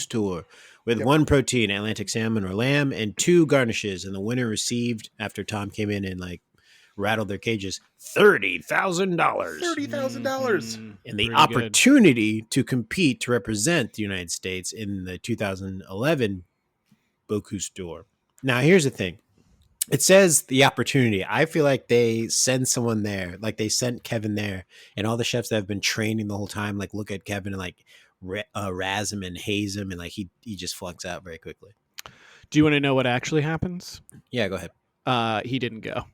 tour with one protein, Atlantic salmon or lamb, and two garnishes. And the winner received, after Tom came in and like rattled their cages, $30,000. $30,000. And the Pretty opportunity to compete to represent the United States in the 2011 Bocuse d'Or. Now, here's the thing. It says the opportunity. I feel like they send someone there, like they sent Kevin there, and all the chefs that have been training the whole time, like look at Kevin and like razz him and haze him, and like he just flunks out very quickly. Do you want to know what actually happens? Yeah, go ahead. He didn't go.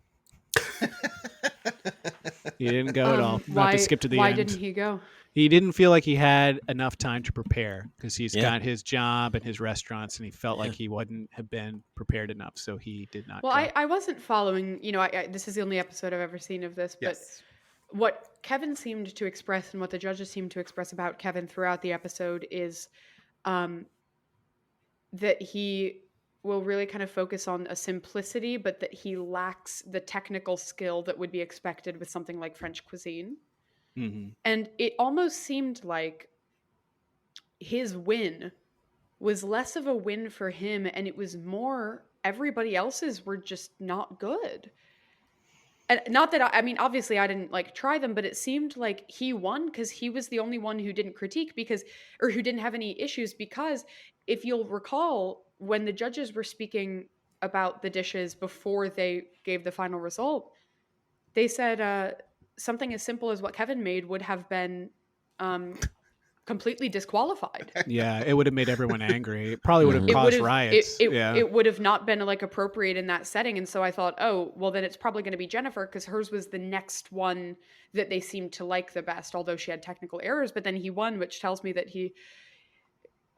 He didn't go at all. Not to skip to the why end. didn't he go? He didn't feel like he had enough time to prepare because he's Yeah. got his job and his restaurants, and he felt like he wouldn't have been prepared enough, so he did not Well, go. I wasn't following. You know, this is the only episode I've ever seen of this, but Yes. what Kevin seemed to express and what the judges seemed to express about Kevin throughout the episode is that he will really kind of focus on a simplicity, but that he lacks the technical skill that would be expected with something like French cuisine. Mm-hmm. And it almost seemed like his win was less of a win for him, and it was more everybody else's were just not good. And not that I mean, obviously I didn't like try them, but it seemed like he won because he was the only one who didn't critique or who didn't have any issues, because if you'll recall, when the judges were speaking about the dishes before they gave the final result, they said something as simple as what Kevin made would have been completely disqualified. Yeah, it would have made everyone angry. It probably would have caused riots. It would have not been like appropriate in that setting. And so I thought, oh, well, then it's probably going to be Jennifer, because hers was the next one that they seemed to like the best, although she had technical errors. But then he won, which tells me that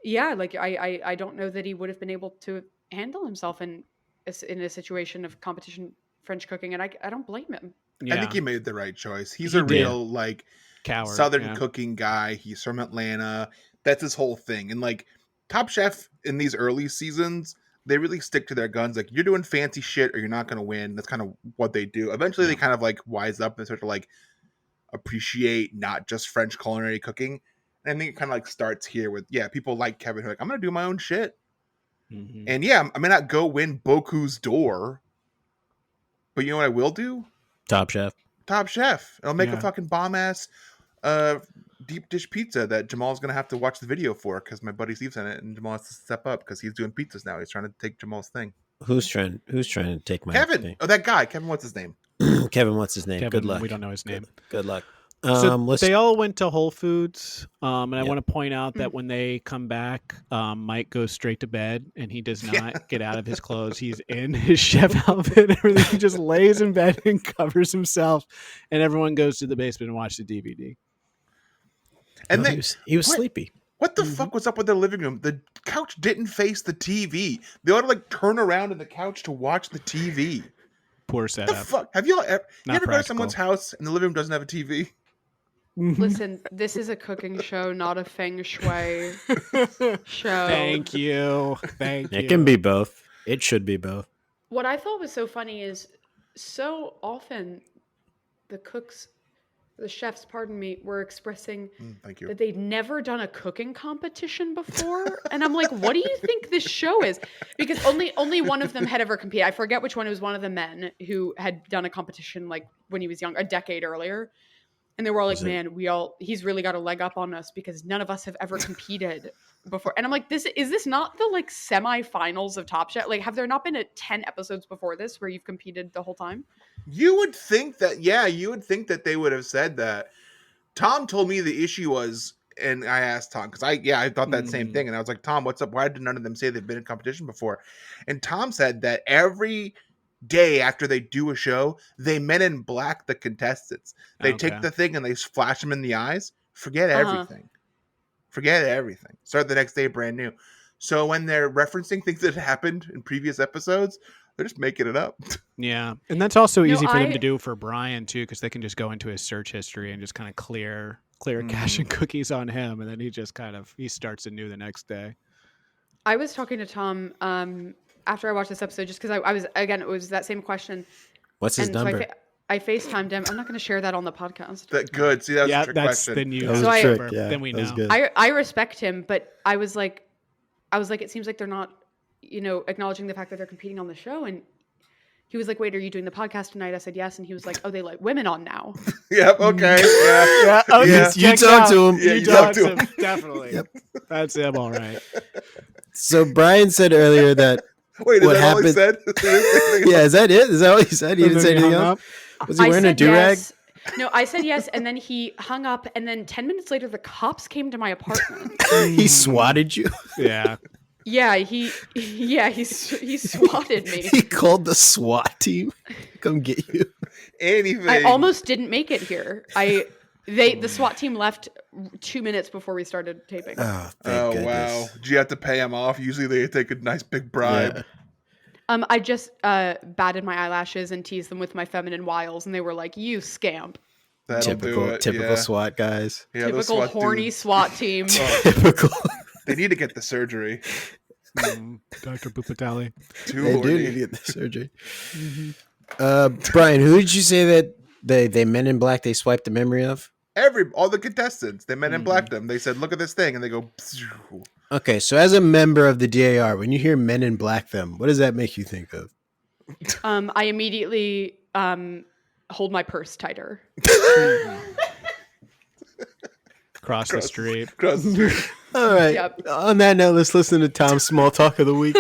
I don't know that he would have been able to handle himself in a situation of competition French cooking. And I don't blame him. I think he made the right choice. He's He a did. real like Coward, Southern cooking guy. He's from Atlanta. That's his whole thing. And like Top Chef in these early seasons, they really stick to their guns. Like, you're doing fancy shit or you're not going to win. That's kind of what they do. Eventually they kind of like wise up and start to like appreciate not just French culinary cooking. And I think it kind of like starts here with, people like Kevin who are like, I'm going to do my own shit. Mm-hmm. And I may not go win Bocuse d'Or, but you know what I will do? Top Chef. It'll make a fucking bomb ass deep dish pizza that Jamal's gonna have to watch the video for, because my buddy Steve's in it, and Jamal has to step up because he's doing pizzas now. He's trying to take Jamal's thing. Who's trying to take my Kevin? thing? Oh, that guy. Kevin, what's his name? Kevin, what's his name? Kevin, Good luck. we don't know his name. Good luck. So they all went to Whole Foods, and I want to point out that when they come back, Mike goes straight to bed, and he does not get out of his clothes. He's in his chef outfit and everything. He just lays in bed and covers himself, and everyone goes to the basement and watch the DVD. And he was sleepy. What the fuck was up with their living room? The couch didn't face the TV. They ought to like turn around in the couch to watch the TV. Poor What setup. the fuck? Have you ever go to practical. someone's house and the living room doesn't have a TV? Listen, this is a cooking show, not a feng shui show. Thank you. It can be both. It should be both. What I thought was so funny is so often the chefs, were expressing Thank you. that they'd never done a cooking competition before. And I'm like, what do you think this show is? Because only one of them had ever competed. I forget which one. It was one of the men who had done a competition like when he was young, a decade earlier. And they were all like, man, he's really got a leg up on us because none of us have ever competed before. And I'm like, is this not the like semifinals of Top Chef? Like, have there not been 10 episodes before this where you've competed the whole time? You would think that they would have said that. Tom told me the issue was and I asked Tom because I thought that same thing, and I was like, Tom, what's up? Why did none of them say they've been in competition before? And Tom said that every day after they do a show, they Men in Black the contestants. They take the thing and they flash them in the eyes. Forget everything. Forget everything. Start the next day brand new. So when they're referencing things that happened in previous episodes, they're just making it up. Yeah, and that's also easy for them to do for Brian too, because they can just go into his search history and just kind of clear cache and cookies on him, and then he starts anew the next day. I was talking to Tom after I watched this episode, just because I was, again, it was that same question. What's his number? So I FaceTimed him. I'm not going to share that on the podcast. That good. See, that was a trick question. Then you that was a trick. Yeah, then we know. I respect him, but I was like, it seems like they're not, acknowledging the fact that they're competing on the show. And he was like, wait, are you doing the podcast tonight? I said yes. And he was like, oh, they let women on now. Yep. Okay. Yeah. Yeah. You talk to him. Yeah, you talk to him. Definitely. Yep. That's him. All right. So Brian said earlier that. Wait, is that all he said? Yeah, is that it? Is that all he said? He didn't say anything else? Was he wearing a do-rag? Yes. No, I said yes, and then he hung up, and then 10 minutes later, the cops came to my apartment. He swatted you? Yeah. Yeah, he swatted me. He called the SWAT team. Come get you. Anything. I almost didn't make it here. The SWAT team left 2 minutes before we started taping. Oh, thank goodness. Wow. Did you have to pay him off? Usually they take a nice big bribe. Yeah. I just batted my eyelashes and teased them with my feminine wiles, and they were like, "You scamp." Typical SWAT guys. Yeah, typical SWAT horny dudes. SWAT team. Typical. They need to get the surgery. Dr. Bupatali. They do need to get the surgery. Brian, who did you say that they Men in Black they swiped the memory of? All the contestants, they Men in Black them. They said, "Look at this thing," and they go. Pshew. Okay, so as a member of the DAR, when you hear Men in Black them, what does that make you think of? I immediately hold my purse tighter. Cross the street. All right. Yep. On that note, let's listen to Tom's small talk of the week.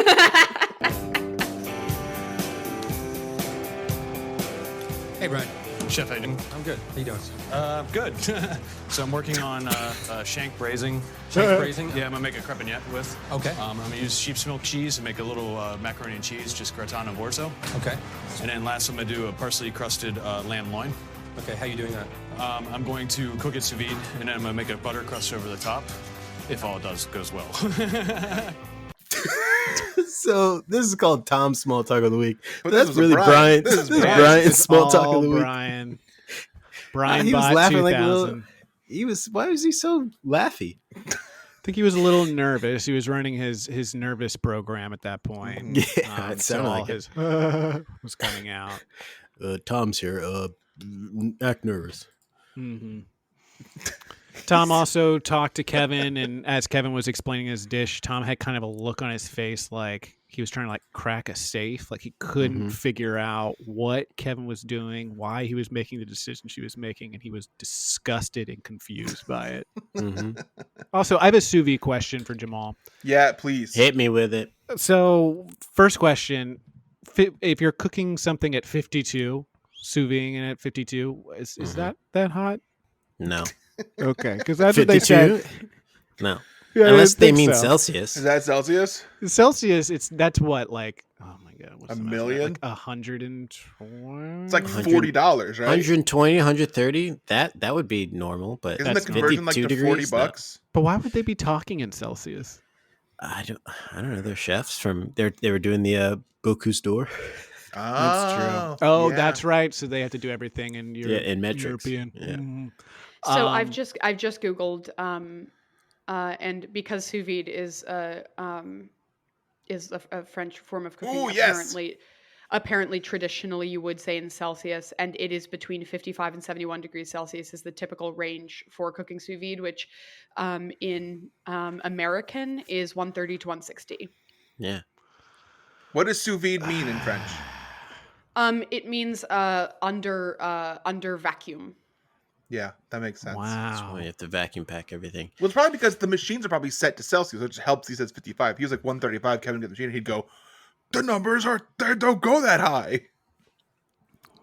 Hey, Brian. Chef, how you doing? I'm good. How you doing? Good. So I'm working on shank braising. Shank braising? Yeah, I'm going to make a crepignette with. Okay. I'm going to use sheep's milk cheese and make a little macaroni and cheese, just gratin of orzo. Okay. And then last I'm going to do a parsley crusted lamb loin. Okay, how you doing that? I'm going to cook it sous vide, and then I'm going to make a butter crust over the top, if all goes well. So this is called Tom's small talk of the week. But that's really Brian. This is Brian's small talk of the week. Brian he was bought laughing 2000. like a little. Why was he so laughy? I think he was a little nervous. He was running his nervous program at that point. Yeah, it sounded like his was coming out. Tom's here. Act nervous. Mm-hmm. Tom also talked to Kevin, and as Kevin was explaining his dish, Tom had kind of a look on his face like he was trying to crack a safe. Like he couldn't figure out what Kevin was doing, why he was making the decision she was making, and he was disgusted and confused by it. Also, I have a sous vide question for Jamal. Yeah, please. Hit me with it. So, first question, if you're cooking something at 52, sous videing it at 52, is that hot? No. Okay, because that's what they said. No. Yeah, unless they mean so. Celsius. Is that Celsius? Celsius, that's what, oh my God. What's a million? 120? It's like $40, right? 120, 130? That would be normal, but isn't the conversion like to $40? No. But why would they be talking in Celsius? I don't know. They're chefs from they were doing the Bocuse d'Or. That's true. Oh, yeah. That's right. So they have to do everything in in metrics. European. Yeah. Mm-hmm. So I've just Googled, and because sous vide is a French form of cooking. Ooh, yes. Apparently, traditionally, you would say in Celsius, and it is between 55 and 71 degrees Celsius is the typical range for cooking sous vide, which in American is 130 to 160. Yeah. What does sous vide mean in French? It means under vacuum. Yeah, that makes sense. Wow. That's why you have to vacuum pack everything. Well, it's probably because the machines are probably set to Celsius, which helps. He says 55. He was like 135. Kevin get the machine, and he'd go, "The numbers they don't go that high."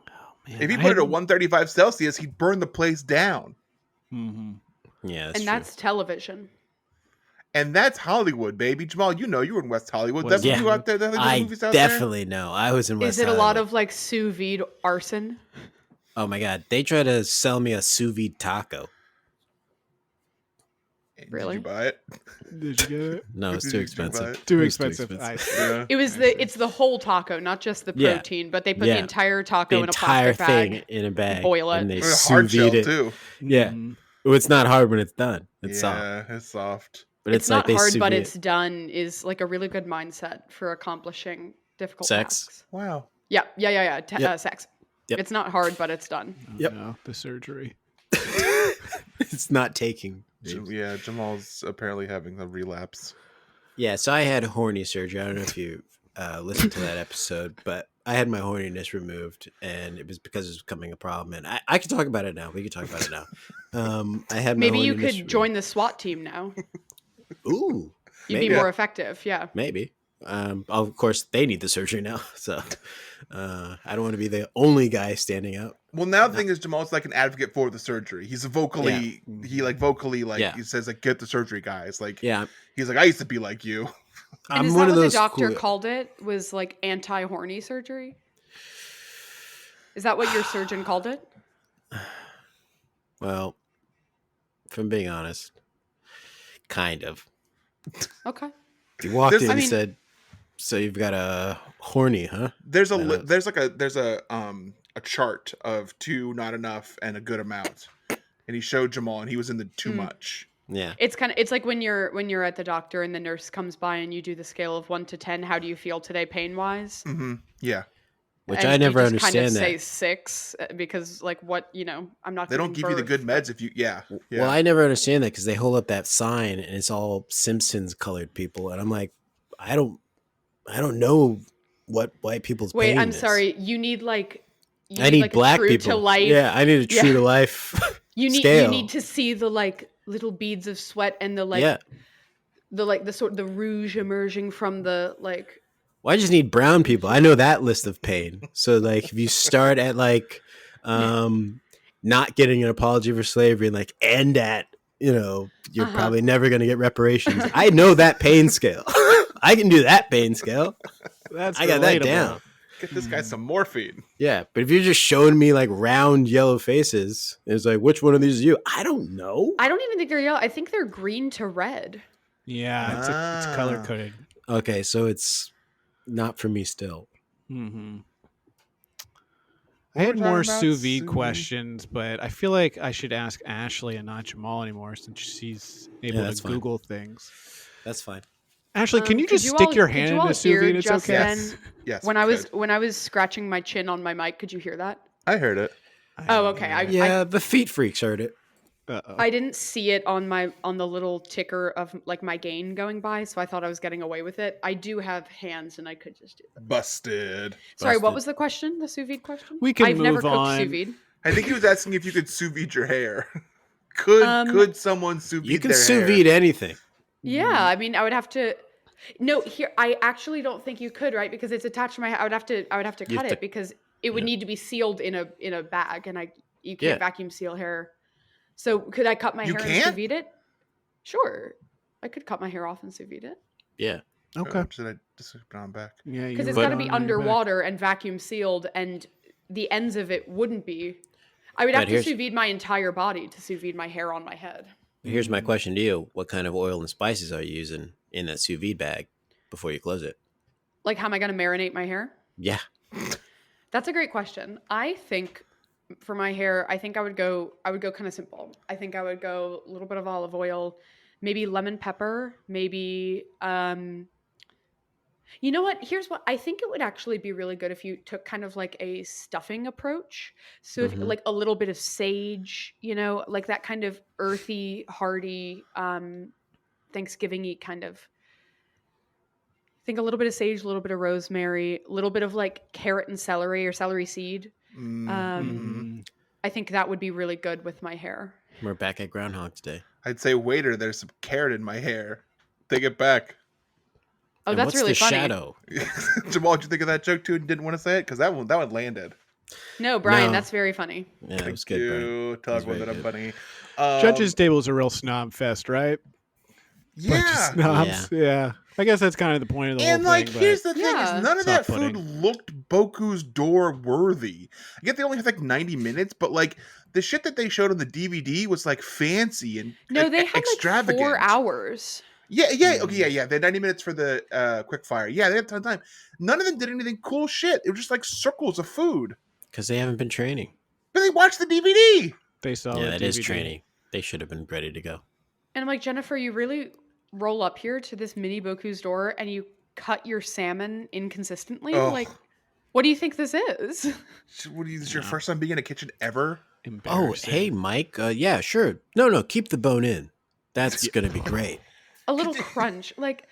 Oh, man. If he put it at 135 Celsius, he'd burn the place down. Mm-hmm. Yeah, and that's television. And that's Hollywood, baby. Jamal, you know you were in West Hollywood. That's Yeah. what you out there. That's the I movies out there. definitely know. I was in West Is it a Hollywood. lot of like sous vide arson? Oh my god, they try to sell me a sous vide taco. Really? Did you buy it? Did you get it? No, it's Did too you buy expensive. it? Too It was expensive. I see. Yeah. It's the whole taco, not just the Yeah. protein, but they put Yeah. the entire The taco in a entire plastic thing bag. in a bag, boil it. and they It's a sous hard shell vide it. too. Yeah, Mhm. well, it's not hard when it's done. It's soft, Yeah, it's soft. but It's like not they hard, sous but vide it's done is like a really good mindset for accomplishing difficult Sex? tasks. Wow. Yeah. Yep. Sex. Yep. It's not hard, but it's done. Oh, Yep. no, the surgery. It's not taking. Yeah, Jamal's apparently having a relapse. Yeah, so I had horny surgery. I don't know if you listened to that episode, but I had my horniness removed, and it was because it was becoming a problem. And I can talk about it now. We can talk about it now. I had my Maybe you horniness could removed. join the SWAT team now. Ooh, You'd maybe. be more effective. Yeah. Maybe. Of course, they need the surgery now, so I don't want to be the only guy standing out. Well, now the thing is, Jamal's like an advocate for the surgery. He's vocally, Yeah. he says like, get the surgery, guys. Like, Yeah, he's like, I used to be like you. And I'm is one that of what those the doctor cool- called it? Was like anti-horny surgery? Is that what your surgeon called it? Well, if I'm being honest, kind of. Okay. He walked This- in I and mean- said, "So you've got a horny, huh?" There's a Yeah. there's a chart of too not enough and a good amount, and he showed Jamal, and he was in the too much. Yeah, It's like when you're at the doctor and the nurse comes by and you do the scale of 1 to 10. How do you feel today, pain wise? Mm-hmm. Yeah, which And I never you just kind of understand say that. 6 because like what I'm not. they don't giving give you the birth, good but- meds if you. Yeah. Well, I never understand that because they hold up that sign and it's all Simpsons colored people, and I'm like, I don't know what white people's Wait, pain I'm is. sorry. You need like. You I need like a black true people. to life. Yeah, I need a true Yeah. to life. You scale. need to see the like little beads of sweat and the like Yeah. the sort of the rouge emerging from the like. Well, I just need brown people. I know that list of pain. So like if you start at like not getting an apology for slavery and like end at, you're probably never gonna get reparations. I know that pain scale. I can do that pain scale. That's I got that relatable. down. Get this guy some morphine. Yeah, but if you're just showing me like round yellow faces, it's like, which one of these is you? I don't know. I don't even think they're yellow. I think they're green to red. Yeah, it's color coded. Okay, so it's not for me still. Mm-hmm. What I had we're more talking about, sous vide sous vide. questions, but I feel like I should ask Ashley and not Jamal anymore since she's able that's to fine. Google things. That's fine. Ashley, can you Could just stick your could hand you in all the sous hear vide? It's just okay. then Yes. when I good. was scratching my chin on my mic? Could you hear that? I heard it. Oh, okay. Yeah, the feet freaks heard it. Uh-oh. I didn't see it on the little ticker of like my gain going by, so I thought I was getting away with it. I do have hands, and I could just do that. Busted. Sorry, what Busted. was the question? The sous vide question? We can I've never move cooked on. sous vide. I think he was asking if you could sous vide your hair. Could someone sous vide You can their sous hair? vide anything. Yeah, I mean, I would have to. No, here I actually don't think you could, right? Because it's attached to my. I would have to You cut have it to- because it would need to be sealed in a bag, and you Yeah. can't vacuum seal hair. So could I cut my You hair and can't? sous vide it? Sure, I could cut my hair off and sous vide it Yeah. Okay. Should I just put it on back? Yeah, because it's were got to be on your back. underwater and vacuum sealed, and the ends of it wouldn't be. I would have Right, to here's- sous vide my entire body to sous vide my hair on my head. Here's my question to you. What kind of oil and spices are you using in that sous vide bag before you close it? Like, how am I going to marinate my hair? Yeah. That's a great question. I think for my hair, I think I would go kind of simple. I think I would go a little bit of olive oil, maybe lemon pepper, maybe you know what? Here's what I think it would actually be really good if you took kind of like a stuffing approach. So if, Mhm. like a little bit of sage, like that kind of earthy, hearty, Thanksgiving-y kind of. I think a little bit of sage, a little bit of rosemary, a little bit of like carrot and celery or celery seed. Mm. I think that would be really good with my hair. We're back at Groundhog Day. I'd say, waiter, there's some carrot in my hair. Take it back. Oh, And that's what's really the funny. shadow? Jamal, did you think of that joke too and didn't want to say it? Because that one landed. No, Brian, No. that's very funny. Yeah, it was Thank good, Brian. you. It Talk was about very that, good. bunny. Judge's table is a real snob fest, right? Bunch of Yeah. snobs. Yeah. I guess that's kind of the point of the And whole like, thing. here's but the thing: is Yeah. none of that Soft food pudding. looked Boku's door worthy. I get they only have like 90 minutes, but like the shit that they showed on the DVD was like fancy and No, like, they had like extravagant. 4 hours. Yeah, okay, yeah. They had 90 minutes for the quick fire. Yeah, they had a ton of time. None of them did anything cool shit. It was just like circles of food. Because they haven't been training. But they watched the DVD. They saw Yeah, the that is DVD. training. They should have been ready to go. And I'm like, Jennifer, you really roll up here to this mini Boku's door and you cut your salmon inconsistently? Oh. Like, what do you think this is? What is this your first time being in a kitchen ever? Oh, Embarrassing. hey, Mike. Yeah, sure. No, keep the bone in. That's going to be great. A little crunch. Like,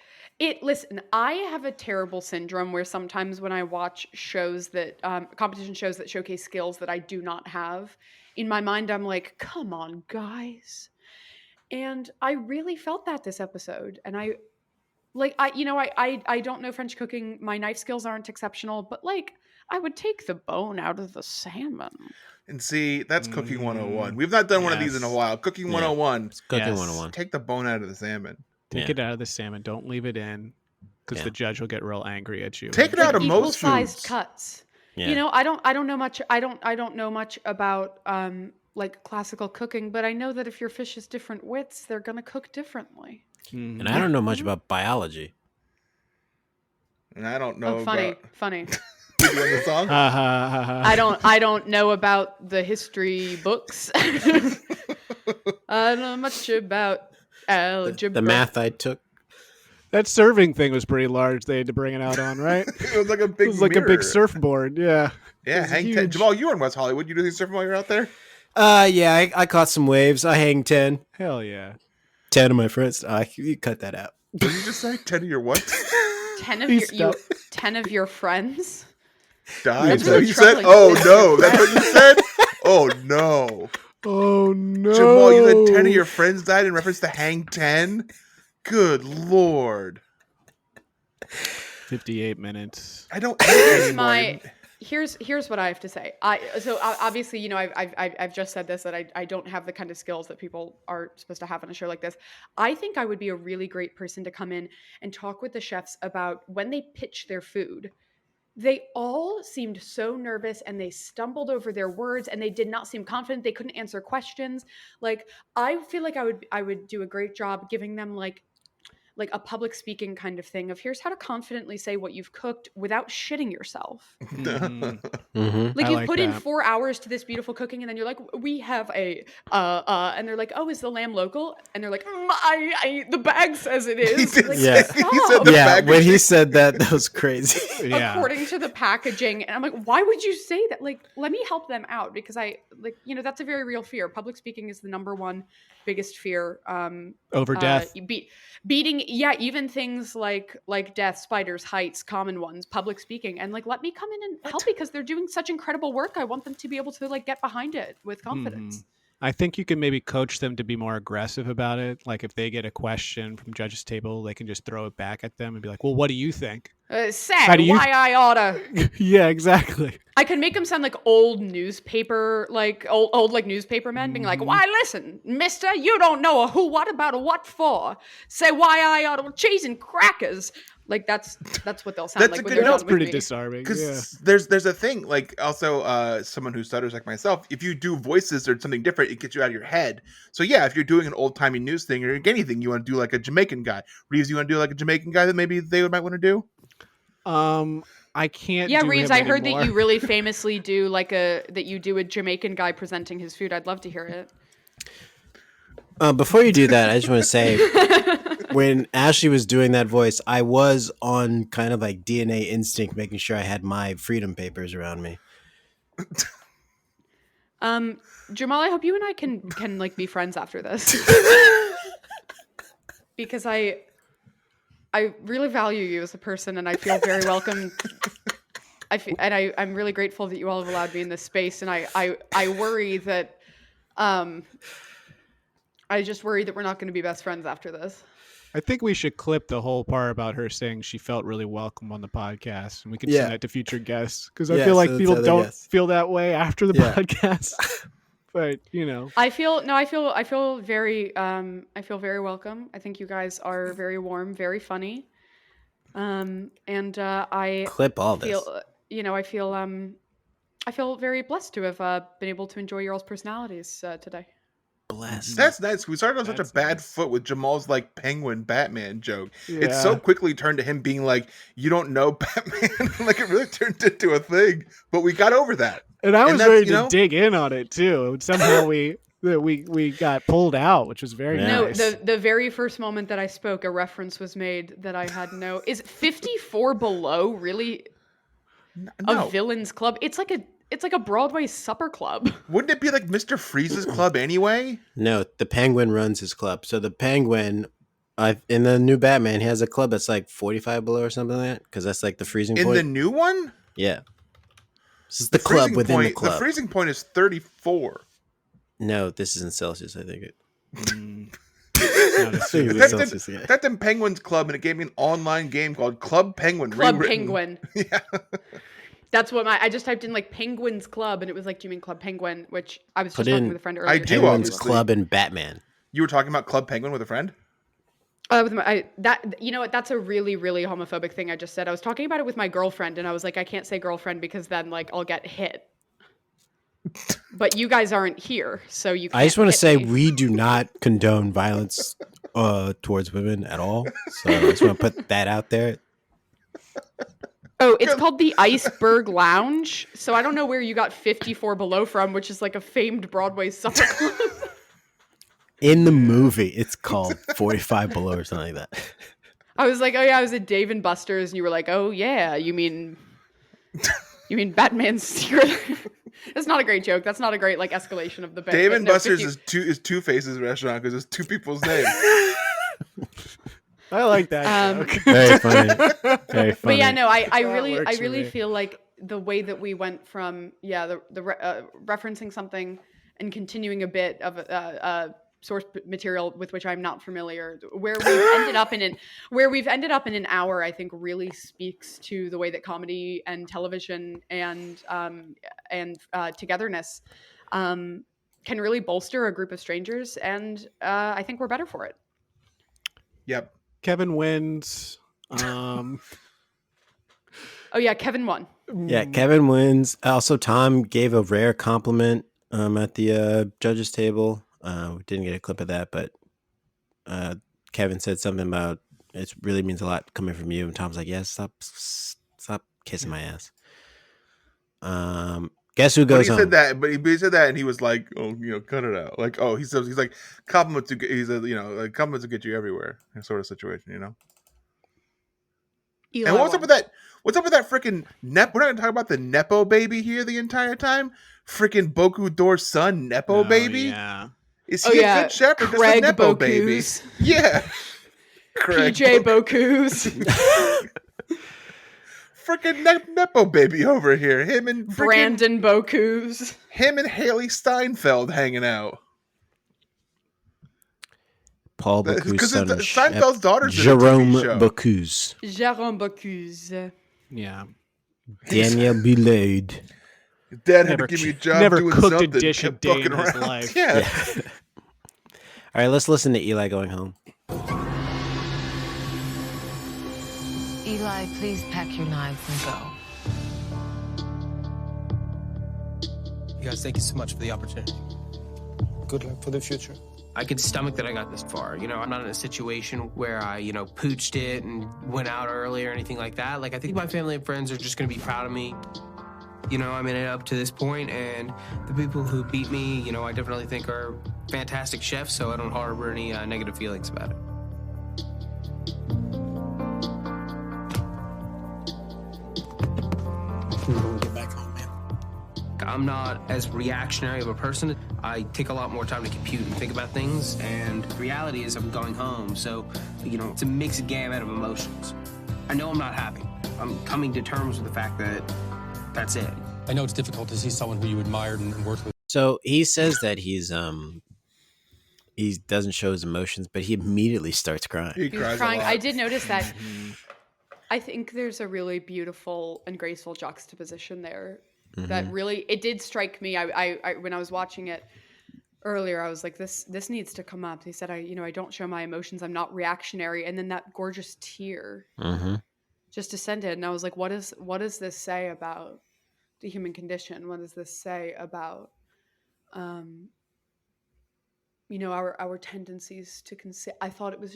listen, I have a terrible syndrome where sometimes when I watch shows that, competition shows that showcase skills that I do not have, in my mind, I'm like, come on, guys. And I really felt that this episode. And I don't know French cooking. My knife skills aren't exceptional, but like, I would take the bone out of the salmon. And see, that's Cooking 101. We've not done one of these in a yes. while. Cooking Yeah. 101. It's cooking Yes. 101. Take the bone out of the salmon. Take Yeah. it out of the salmon. Don't leave it in because Yeah. the judge will get real angry at you. Take it out of Equal most sized foods. cuts. Yeah. You know, I don't know much. I don't know much about like classical cooking, but I know that if your fish is different widths, they're gonna cook differently. Mhm. And I don't know much about biology. And I don't know Oh, funny, about... funny. You doing the song? Ha, ha, ha, ha. I don't know about the history books. I don't know much about algebra. The math I took. That serving thing was pretty large. They had to bring it out on, right? It was like a It big was like a mirror. big surfboard. Yeah. Yeah, was hang 10. huge. Jamal, you were in West Hollywood. You do these surfing while you're out there? Yeah, I caught some waves. I hang 10. Hell yeah. 10 of my friends. You cut that out. What did you just say? 10 of your what? 10 of Please your stop. 10 of your friends. Died? That's Is that really what you said? troubling. Oh, no. That's what you said? Oh, no. Oh, no. Jamal, you said 10 of your friends died in reference to Hang 10? Good Lord. 58 minutes. I don't hate My anymore. here's what I have to say. Obviously, you know, I've just said this, that I don't have the kind of skills that people are supposed to have on a show like this. I think I would be a really great person to come in and talk with the chefs about when they pitch their food. They all seemed so nervous and they stumbled over their words and they did not seem confident. They couldn't answer questions. Like, I feel like I would do a great job giving them like a public speaking kind of thing of here's how to confidently say what you've cooked without shitting yourself. Mhm. Mm-hmm. Like, I you've like put in that. 4 hours to this beautiful cooking and then you're like, we have and they're like, oh, is the lamb local? And they're like, the bag says it is. He did Like, Yeah. say- he stop. said the Yeah, bag when was- he said that, that was crazy. Yeah. According to the packaging. And I'm like, why would you say that? Like, let me help them out because that's a very real fear. Public speaking is the number one biggest fear. Over death. Beating, even things like death, spiders, heights, common ones, public speaking, and like let me come in and help because they're doing such incredible work. I want them to be able to like get behind it with confidence. I think you can maybe coach them to be more aggressive about it. Like if they get a question from judge's table, they can just throw it back at them and be like, well, what do you think? Say How do you- why I oughta. Yeah, exactly. I can make them sound like old newspaper, like old like newspaper men being like, why listen, mister, you don't know a who, what about a what for. Say why I oughta cheese and crackers. Like that's what they'll sound That's like a when good- they're That's done with pretty me. disarming. Because Yeah. there's a thing, like also someone who stutters like myself, if you do voices or something different, it gets you out of your head. So yeah, if you're doing an old timey news thing or anything, you want to do like a Jamaican guy. Reeves, you want to do like a Jamaican guy that maybe they might want to do? I can't. Yeah, do Reeves, him I heard anymore. that you really famously do that you do a Jamaican guy presenting his food. I'd love to hear it. Before you do that, I just want to say, when Ashley was doing that voice, I was on kind of like DNA instinct, making sure I had my freedom papers around me. Jamal, I hope you and I can like be friends after this. Because I really value you as a person and I feel very welcome. I'm really grateful that you all have allowed me in this space, and I worry that I just worry that we're not going to be best friends after this. I think we should clip the whole part about her saying she felt really welcome on the podcast, and we can Yeah. send that to future guests because I Yeah, feel like send it people to the don't guests. feel that way after the Yeah. podcast. But I feel very welcome. I think you guys are very warm, very funny. And I Clip all this. feel I feel very blessed to have been able to enjoy your all's personalities today. Blessed. That's nice. We started on such a That's bad nice. foot with Jamal's like penguin Batman joke. It Yeah. so quickly turned to him being like, "You don't know Batman." Like it really turned into a thing. But we got over that. And I was that's, ready you to know- dig in on it too. And somehow we got pulled out, which was very Yeah. nice. No, the very first moment that I spoke, a reference was made that I had no. Is 54 Below really No. a villains club? It's like a Broadway supper club. Wouldn't it be like Mr. Freeze's club anyway? No, the Penguin runs his club. So the Penguin, in the new Batman, he has a club that's like 45 below or something like that, because that's like the freezing In point. the new one? Yeah. This is the club freezing within point, the club. The freezing point is 34. No, this is in Celsius, I think. Not a secret. That's Celsius, yeah. That's in Penguin's club, and it gave me an online game called Club Penguin. Club rewritten. Penguin. Yeah. That's what I just typed in like Penguins Club, and it was like, do you mean Club Penguin? Which I was Put just talking in- with a friend I earlier. do, today. Penguin's obviously. Club and Batman. You were talking about Club Penguin with a friend? With that, you know what? That's a really, really homophobic thing I just said. I was talking about it with my girlfriend, and I was like, I can't say girlfriend because then like I'll get hit. But you guys aren't here, so you. Can't I just want to hit say me. we do not condone violence towards women at all. So I just want to put that out there. Oh, it's called the Iceberg Lounge. So I don't know where you got 54 Below from, which is like a famed Broadway supper club. In the movie, it's called 45 Below or something like that. I was like, oh yeah, I was at Dave and Buster's, and you were like, oh yeah, you mean Batman's secret? That's not a great joke. That's not a great like escalation of the bit. Dave but and no, Buster's 50 is Two Faces restaurant because it's two people's names. I like that joke. Very funny. Very funny. But yeah, no, I That really works for me. feel like the way that we went from referencing something and continuing a bit of source material with which I'm not familiar, where we've ended up in an hour, I think really speaks to the way that comedy and television and togetherness can really bolster a group of strangers, and I think we're better for it. Yep. Kevin wins. Oh yeah, Kevin won. Yeah, Kevin wins. Also, Tom gave a rare compliment at the judges table. We didn't get a clip of that, but Kevin said something about it really means a lot coming from you. And Tom's like, "Yeah, stop kissing my ass." Guess who But goes he home? said that, but he said that, and he was like, "Oh, cut it out." Like, oh, he's like compliments. He's like compliments will get you everywhere, sort of situation, Eli And what's won. up with that? What's up with that freaking Nep? We're not gonna talk about the Nepo baby here the entire time. Freaking Boku Door's son, Nepo Oh, baby. Yeah. Is Oh he a yeah, good chef or just a Craig Nepo baby? Bokus, Yeah. Craig PJ Bokus, freaking Nepo baby over here. Him and freaking Brandon Bokus. him and Haley Steinfeld hanging out. Paul Because Bocuse, son of Seinfeld's Chef daughter's in a Jerome TV show. Bocuse, Jérôme Bokus. Yeah. Daniel Boulade. His dad had Never to give me a ch- job never doing cooked a something. dish a kept day in fucking his around. life. Yeah. Yeah. All right, let's listen to Eli going home. Eli, please pack your knives and go. You guys, thank you so much for the opportunity. Good luck for the future. I could stomach that I got this far. I'm not in a situation where I, pooched it and went out early or anything like that. Like, I think my family and friends are just going to be proud of me. I made it up to this point, and the people who beat me, I definitely think are fantastic chefs, so I don't harbor any negative feelings about it. Get back home, man. I'm not as reactionary of a person. I take a lot more time to compute and think about things, and the reality is I'm going home, so, it's a mixed gamut of emotions. I know I'm not happy. I'm coming to terms with the fact that that's it. I know it's difficult to see someone who you admired and worked with. So he says that he's he doesn't show his emotions, but he immediately starts crying. He He was cries a crying. lot. I did notice that. I think there's a really beautiful and graceful juxtaposition there. That really, it did strike me. I when I was watching it earlier, I was like, this needs to come up. He said, I don't show my emotions. I'm not reactionary. And then that gorgeous tear just descended, and I was like, what does this say about the human condition? What does this say about our tendencies to consider? I thought it was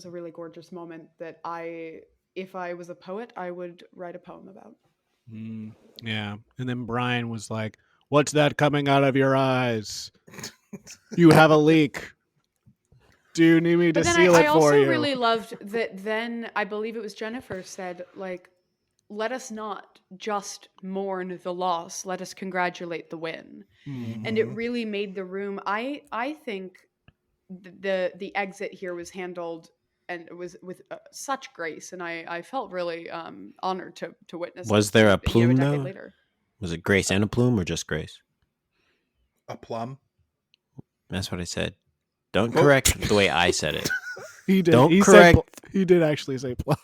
a really gorgeous moment that if I was a poet, I would write a poem about. Yeah. And then Brian was like, "What's that coming out of your eyes? You have a leak. Do you need me to But then seal I it for also you?" really loved that. Then I believe it was Jennifer said, like, let us not just mourn the loss, let us congratulate the win. And it really made the room. I think the exit here was handled, and it was with such grace, and I felt really honored to witness. Was it there a just, plume a decade though? later. Was it Grace and a plume or just Grace? A plum. That's what I said. Don't correct the way I said it. He did. Don't He correct. he did actually say plum.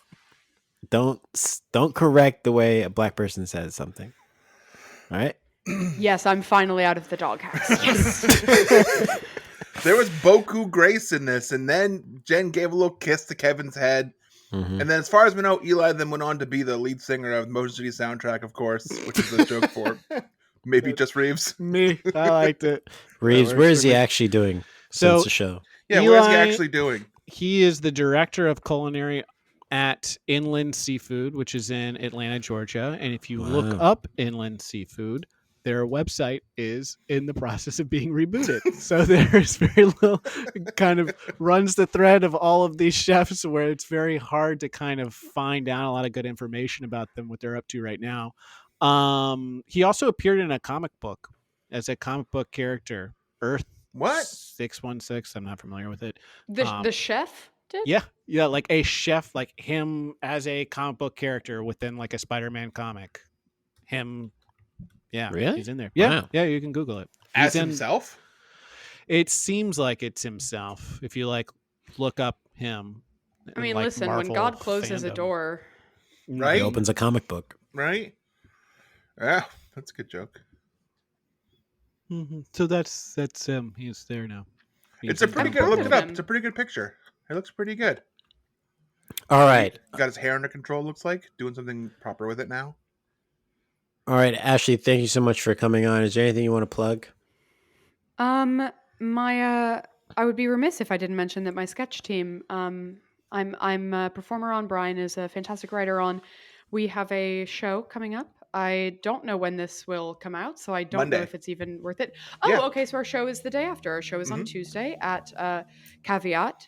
Don't correct the way a black person says something. All right. Yes, I'm finally out of the doghouse. Yes. There was Boku Grace in this, and then Jen gave a little kiss to Kevin's head. Mm-hmm. And then, as far as we know, Eli then went on to be the lead singer of Motion City soundtrack, of course, which is a joke for maybe just Reeves. Me, I liked it. Reeves, where is he actually doing since the show? Yeah, Eli, what is he actually doing? He is the director of culinary at Inland Seafood, which is in Atlanta, Georgia. And if you look up Inland Seafood, their website is in the process of being rebooted. So there's very little, kind of runs the thread of all of these chefs where it's very hard to kind of find out a lot of good information about them, what they're up to right now. He also appeared in a comic book as a comic book character, Earth. What? 616. I'm not familiar with it. The chef did? Yeah, like a chef, like him as a comic book character within like a Spider-Man comic. Him, yeah, really? He's in there. Yeah, wow. yeah, you can Google it. As himself? It seems like it's himself. If you like look up him. I mean, like listen, Marvel when God closes a fandom. door, Right? He opens a comic book. Right? Yeah, that's a good joke. Mm-hmm. So that's him. He's there now. It's a pretty good. Look it up. It's a pretty good picture. It looks pretty good. All right. Got his hair under control. Looks like doing something proper with it now. All right, Ashley. Thank you so much for coming on. Is there anything you want to plug? I would be remiss if I didn't mention that my sketch team. I'm a performer on. Brian is a fantastic writer on. We have a show coming up. I don't know when this will come out, so I don't know if it's even worth it. Oh, Yeah. okay. So our show is the day after. Our show is on Tuesday at Caveat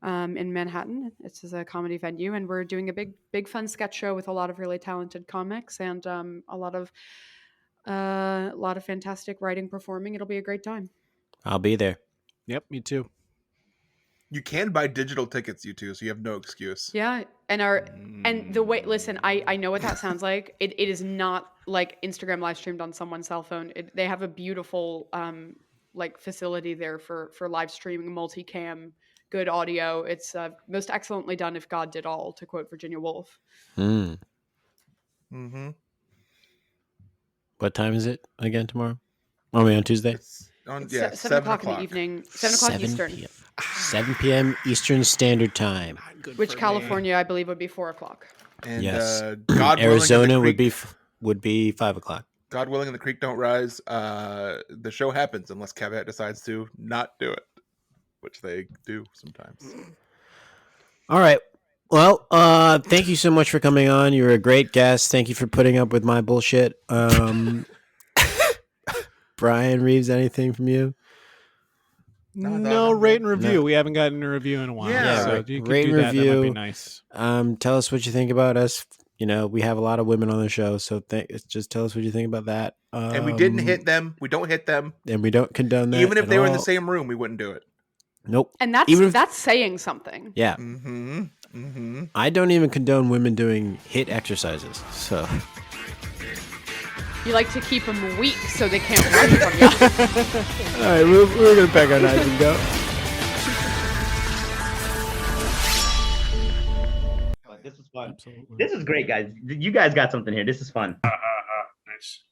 in Manhattan. It's a comedy venue, and we're doing a big fun sketch show with a lot of really talented comics and a lot of fantastic writing, performing. It'll be a great time. I'll be there. Yep, me too. You can buy digital tickets, you two, so you have no excuse. Yeah, and the way. Listen, I know what that sounds like. It is not like Instagram live streamed on someone's cell phone. They have a beautiful like facility there for live streaming, multicam, good audio. It's most excellently done. If God did all, to quote Virginia Woolf. Mm-hmm. What time is it again tomorrow? Oh, on Tuesday. It's on, It's yeah, 7 o'clock in the evening. 7 o'clock 7 Eastern. p.m. 7 p.m. Eastern Standard Time. Which California, I believe, would be 4 o'clock. And Yes. God Arizona willing, would be 5 o'clock. God willing, and the creek don't rise. The show happens unless Caveat decides to not do it, which they do sometimes. All right. Well, thank you so much for coming on. You were a great guest. Thank you for putting up with my bullshit. Brian Reeves, anything from you? No, rate and review. No. We haven't gotten a review in a while. Yeah, so right. if you could Rate do and that, that might be review. nice. Tell us what you think about us. You know, we have a lot of women on the show, so just tell us what you think about that. And we didn't hit them. We don't hit them. And we don't condone that. Even if at they were in the all. same room, we wouldn't do it. Nope. And that's Even if- that's saying something. Yeah. Mm-hmm. Mm-hmm. I don't even condone women doing HIIT exercises. So You like to keep them weak so they can't run from you. All right, we're gonna pack our knives and go. This was fun. This is great, guys. You guys got something here. This is fun. Nice.